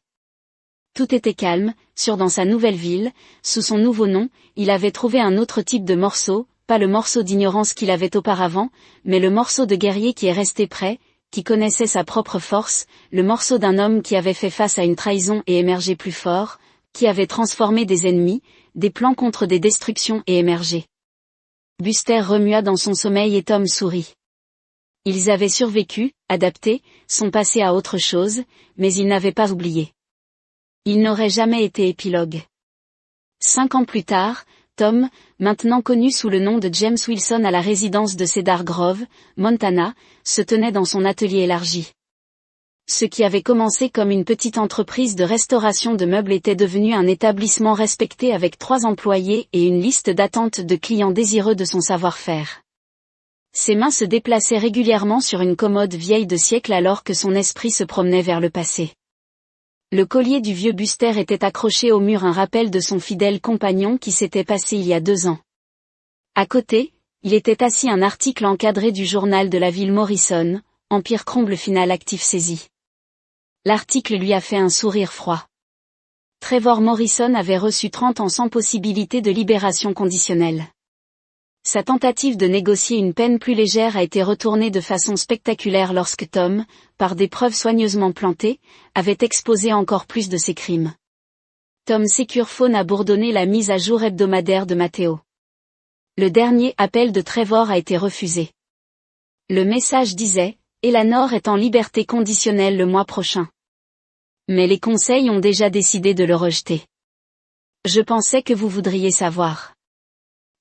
Tout était calme, sûr dans sa nouvelle ville, sous son nouveau nom, il avait trouvé un autre type de morceau, pas le morceau d'ignorance qu'il avait auparavant, mais le morceau de guerrier qui est resté prêt, qui connaissait sa propre force, le morceau d'un homme qui avait fait face à une trahison et émergé plus fort, qui avait transformé des ennemis, des plans contre des destructions et émergé. Buster remua dans son sommeil et Tom sourit. Ils avaient survécu, adapté, sont passés à autre chose, mais ils n'avaient pas oublié. Il n'aurait jamais été épilogue. 5 ans plus tard, Tom, maintenant connu sous le nom de James Wilson à la résidence de Cedar Grove, Montana, se tenait dans son atelier élargi. Ce qui avait commencé comme une petite entreprise de restauration de meubles était devenu un établissement respecté avec 3 employés et une liste d'attente de clients désireux de son savoir-faire. Ses mains se déplaçaient régulièrement sur une commode vieille de siècles alors que son esprit se promenait vers le passé. Le collier du vieux Buster était accroché au mur, un rappel de son fidèle compagnon qui s'était passé il y a 2 ans. À côté, il était assis un article encadré du journal de la ville Morrison, Empire Cromble Final Actif saisi. L'article lui a fait un sourire froid. Trevor Morrison avait reçu 30 ans sans possibilité de libération conditionnelle. Sa tentative de négocier une peine plus légère a été retournée de façon spectaculaire lorsque Tom, par des preuves soigneusement plantées, avait exposé encore plus de ses crimes. Tom Securphone a bourdonné la mise à jour hebdomadaire de Matteo. Le dernier appel de Trevor a été refusé. Le message disait « Eleanor est en liberté conditionnelle le mois prochain ». Mais les conseils ont déjà décidé de le rejeter. Je pensais que vous voudriez savoir.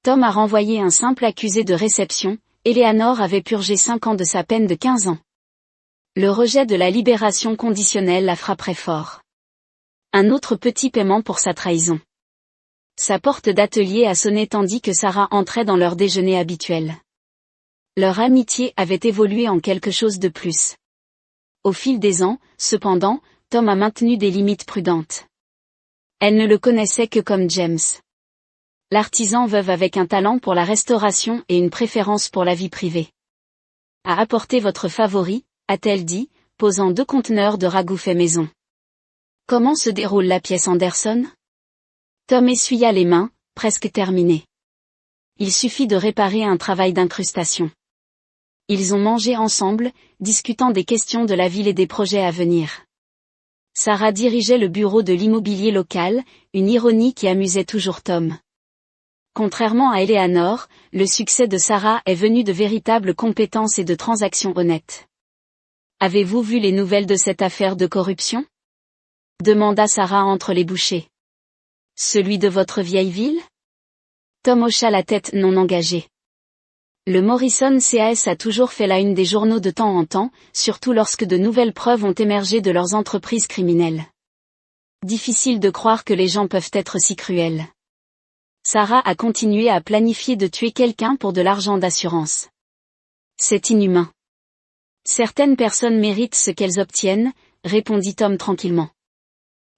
Tom a renvoyé un simple accusé de réception, Eleanor avait purgé 5 ans de sa peine de 15 ans. Le rejet de la libération conditionnelle la frapperait fort. Un autre petit paiement pour sa trahison. Sa porte d'atelier a sonné tandis que Sarah entrait dans leur déjeuner habituel. Leur amitié avait évolué en quelque chose de plus. Au fil des ans, cependant, Tom a maintenu des limites prudentes. Elle ne le connaissait que comme James. L'artisan veuve avec un talent pour la restauration et une préférence pour la vie privée. A apporté votre favori, a-t-elle dit, posant 2 conteneurs de ragoût fait maison. Comment se déroule la pièce Anderson? Tom essuya les mains, presque terminé. Il suffit de réparer un travail d'incrustation. Ils ont mangé ensemble, discutant des questions de la ville et des projets à venir. Sarah dirigeait le bureau de l'immobilier local, une ironie qui amusait toujours Tom. Contrairement à Eleanor, le succès de Sarah est venu de véritables compétences et de transactions honnêtes. Avez-vous vu les nouvelles de cette affaire de corruption? Demanda Sarah entre les bouchées. Celui de votre vieille ville? Tom hocha la tête non engagé. Le Morrison CAS a toujours fait la une des journaux de temps en temps, surtout lorsque de nouvelles preuves ont émergé de leurs entreprises criminelles. Difficile de croire que les gens peuvent être si cruels. Sarah a continué à planifier de tuer quelqu'un pour de l'argent d'assurance. C'est inhumain. Certaines personnes méritent ce qu'elles obtiennent, répondit Tom tranquillement.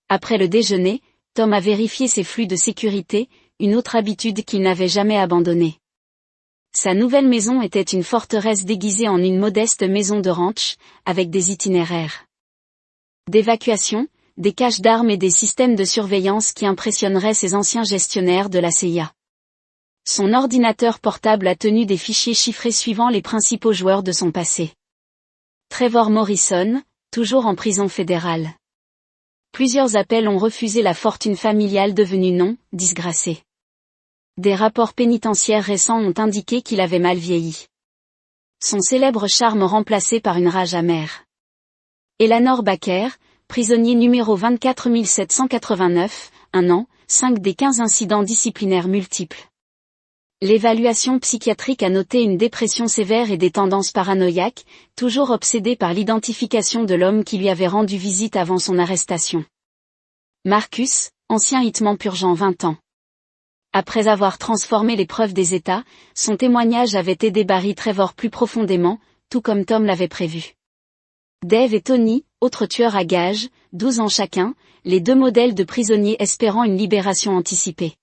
Après le déjeuner, Tom a vérifié ses flux de sécurité, une autre habitude qu'il n'avait jamais abandonnée. Sa nouvelle maison était une forteresse déguisée en une modeste maison de ranch, avec des itinéraires d'évacuation, des caches d'armes et des systèmes de surveillance qui impressionneraient ses anciens gestionnaires de la CIA. Son ordinateur portable a tenu des fichiers chiffrés suivant les principaux joueurs de son passé. Trevor Morrison, toujours en prison fédérale. Plusieurs appels ont refusé la fortune familiale devenue non disgracée. Des rapports pénitentiaires récents ont indiqué qu'il avait mal vieilli. Son célèbre charme remplacé par une rage amère. Eleanor Baker, prisonnier numéro 24789, 1 an, 5 des 15 incidents disciplinaires multiples. L'évaluation psychiatrique a noté une dépression sévère et des tendances paranoïaques, toujours obsédé par l'identification de l'homme qui lui avait rendu visite avant son arrestation. Marcus, ancien hitman purgeant 20 ans. Après avoir transformé les preuves des États, son témoignage avait aidé Barry Trevor plus profondément, tout comme Tom l'avait prévu. Dave et Tony, autres tueurs à gages, 12 ans chacun, les deux modèles de prisonniers espérant une libération anticipée.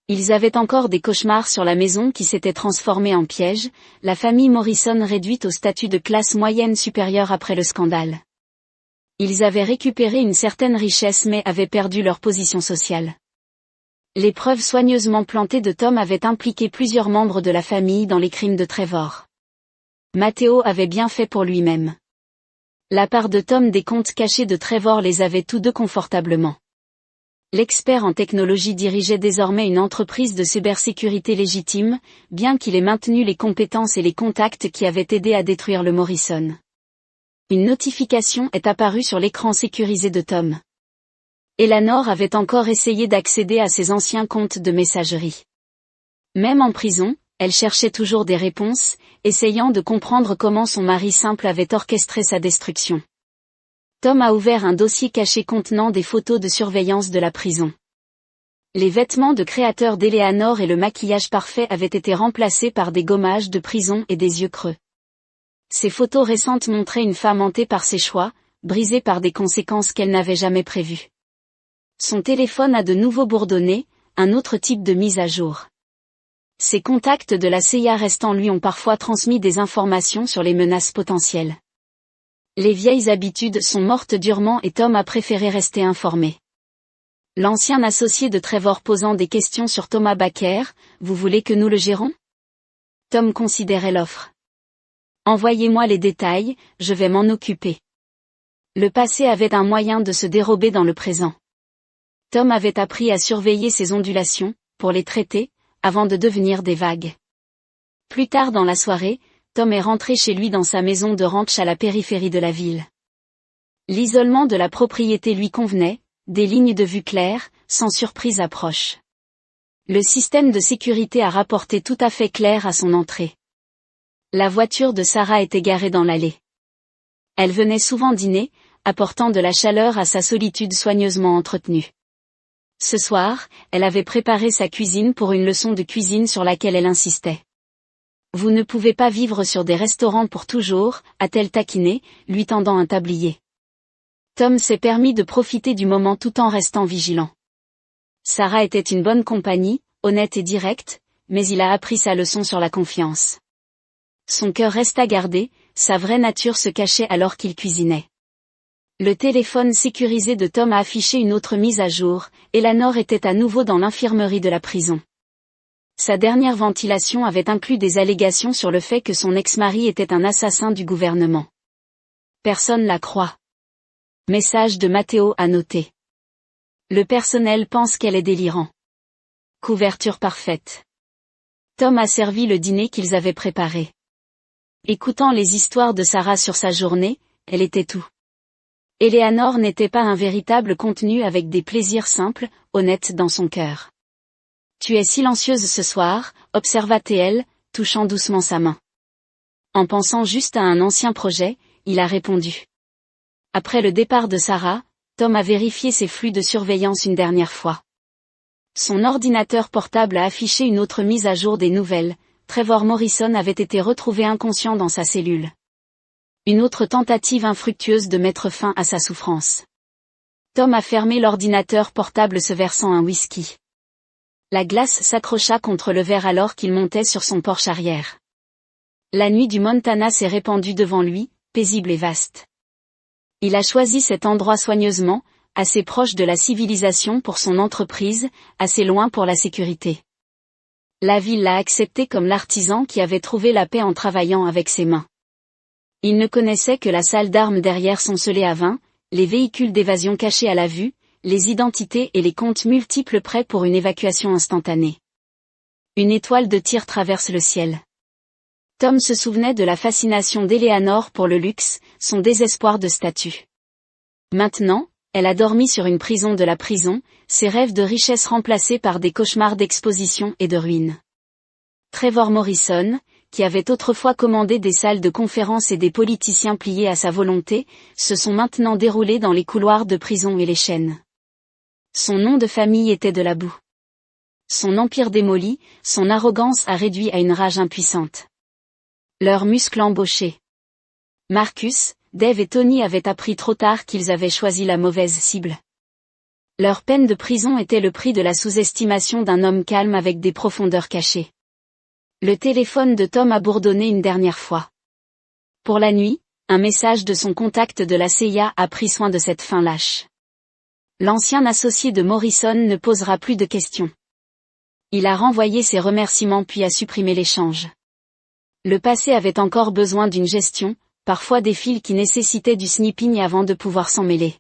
Ils avaient encore des cauchemars sur la maison qui s'était transformée en piège, la famille Morrison réduite au statut de classe moyenne supérieure après le scandale. Ils avaient récupéré une certaine richesse mais avaient perdu leur position sociale. Les preuves soigneusement plantées de Tom avaient impliqué plusieurs membres de la famille dans les crimes de Trevor. Matteo avait bien fait pour lui-même. La part de Tom des comptes cachés de Trevor les avait tous deux confortablement. L'expert en technologie dirigeait désormais une entreprise de cybersécurité légitime, bien qu'il ait maintenu les compétences et les contacts qui avaient aidé à détruire le Morrison. Une notification est apparue sur l'écran sécurisé de Tom. Eleanor avait encore essayé d'accéder à ses anciens comptes de messagerie. Même en prison, elle cherchait toujours des réponses, essayant de comprendre comment son mari simple avait orchestré sa destruction. Tom a ouvert un dossier caché contenant des photos de surveillance de la prison. Les vêtements de créateur d'Eleanor et le maquillage parfait avaient été remplacés par des gommages de prison et des yeux creux. Ces photos récentes montraient une femme hantée par ses choix, brisée par des conséquences qu'elle n'avait jamais prévues. Son téléphone a de nouveau bourdonné, un autre type de mise à jour. Ses contacts de la CIA restant lui ont parfois transmis des informations sur les menaces potentielles. Les vieilles habitudes sont mortes durement et Tom a préféré rester informé. L'ancien associé de Trevor posant des questions sur Thomas Baker, vous voulez que nous le gérons? Tom considérait l'offre. Envoyez-moi les détails, je vais m'en occuper. Le passé avait un moyen de se dérober dans le présent. Tom avait appris à surveiller ses ondulations, pour les traiter, avant de devenir des vagues. Plus tard dans la soirée, Tom est rentré chez lui dans sa maison de ranch à la périphérie de la ville. L'isolement de la propriété lui convenait, des lignes de vue claires, sans surprise approche. Le système de sécurité a rapporté tout à fait clair à son entrée. La voiture de Sarah était garée dans l'allée. Elle venait souvent dîner, apportant de la chaleur à sa solitude soigneusement entretenue. Ce soir, elle avait préparé sa cuisine pour une leçon de cuisine sur laquelle elle insistait. Vous ne pouvez pas vivre sur des restaurants pour toujours, a-t-elle taquiné, lui tendant un tablier. Tom s'est permis de profiter du moment tout en restant vigilant. Sarah était une bonne compagnie, honnête et directe, mais il a appris sa leçon sur la confiance. Son cœur resta gardé, sa vraie nature se cachait alors qu'il cuisinait. Le téléphone sécurisé de Tom a affiché une autre mise à jour, Eleanor était à nouveau dans l'infirmerie de la prison. Sa dernière ventilation avait inclus des allégations sur le fait que son ex-mari était un assassin du gouvernement. Personne la croit. Message de Matteo à noter. Le personnel pense qu'elle est délirant. Couverture parfaite. Tom a servi le dîner qu'ils avaient préparé. Écoutant les histoires de Sarah sur sa journée, elle était tout. Eleanor n'était pas un véritable contenu avec des plaisirs simples, honnêtes dans son cœur. Tu es silencieuse ce soir, observa-t-elle, touchant doucement sa main. En pensant juste à un ancien projet, il a répondu. Après le départ de Sarah, Tom a vérifié ses flux de surveillance une dernière fois. Son ordinateur portable a affiché une autre mise à jour des nouvelles. Trevor Morrison avait été retrouvé inconscient dans sa cellule. Une autre tentative infructueuse de mettre fin à sa souffrance. Tom a fermé l'ordinateur portable se versant un whisky. La glace s'accrocha contre le verre alors qu'il montait sur son porche arrière. La nuit du Montana s'est répandue devant lui, paisible et vaste. Il a choisi cet endroit soigneusement, assez proche de la civilisation pour son entreprise, assez loin pour la sécurité. La ville l'a accepté comme l'artisan qui avait trouvé la paix en travaillant avec ses mains. Il ne connaissait que la salle d'armes derrière son scellé à vin, les véhicules d'évasion cachés à la vue, les identités et les comptes multiples prêts pour une évacuation instantanée. Une étoile de tir traverse le ciel. Tom se souvenait de la fascination d'Eleanor pour le luxe, son désespoir de statut. Maintenant, elle a dormi sur une prison de la prison, ses rêves de richesse remplacés par des cauchemars d'exposition et de ruines. Trevor Morrison, qui avait autrefois commandé des salles de conférences et des politiciens pliés à sa volonté, se sont maintenant déroulés dans les couloirs de prison et les chaînes. Son nom de famille était de la boue. Son empire démoli, son arrogance a réduit à une rage impuissante. Leurs muscles embauchés. Marcus, Dave et Tony avaient appris trop tard qu'ils avaient choisi la mauvaise cible. Leur peine de prison était le prix de la sous-estimation d'un homme calme avec des profondeurs cachées. Le téléphone de Tom a bourdonné une dernière fois. Pour la nuit, un message de son contact de la CIA a pris soin de cette fin lâche. L'ancien associé de Morrison ne posera plus de questions. Il a renvoyé ses remerciements puis a supprimé l'échange. Le passé avait encore besoin d'une gestion, parfois des fils qui nécessitaient du snipping avant de pouvoir s'en mêler.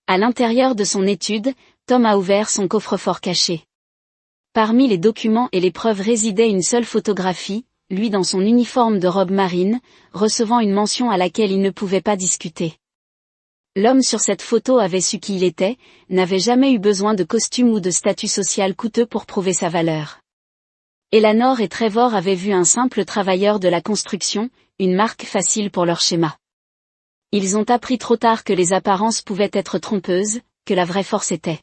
À l'intérieur de son étude, Tom a ouvert son coffre-fort caché. Parmi les documents et les preuves résidait une seule photographie, lui dans son uniforme de robe marine, recevant une mention à laquelle il ne pouvait pas discuter. L'homme sur cette photo avait su qui il était, n'avait jamais eu besoin de costume ou de statut social coûteux pour prouver sa valeur. Eleanor et Trevor avaient vu un simple travailleur de la construction, une marque facile pour leur schéma. Ils ont appris trop tard que les apparences pouvaient être trompeuses, que la vraie force était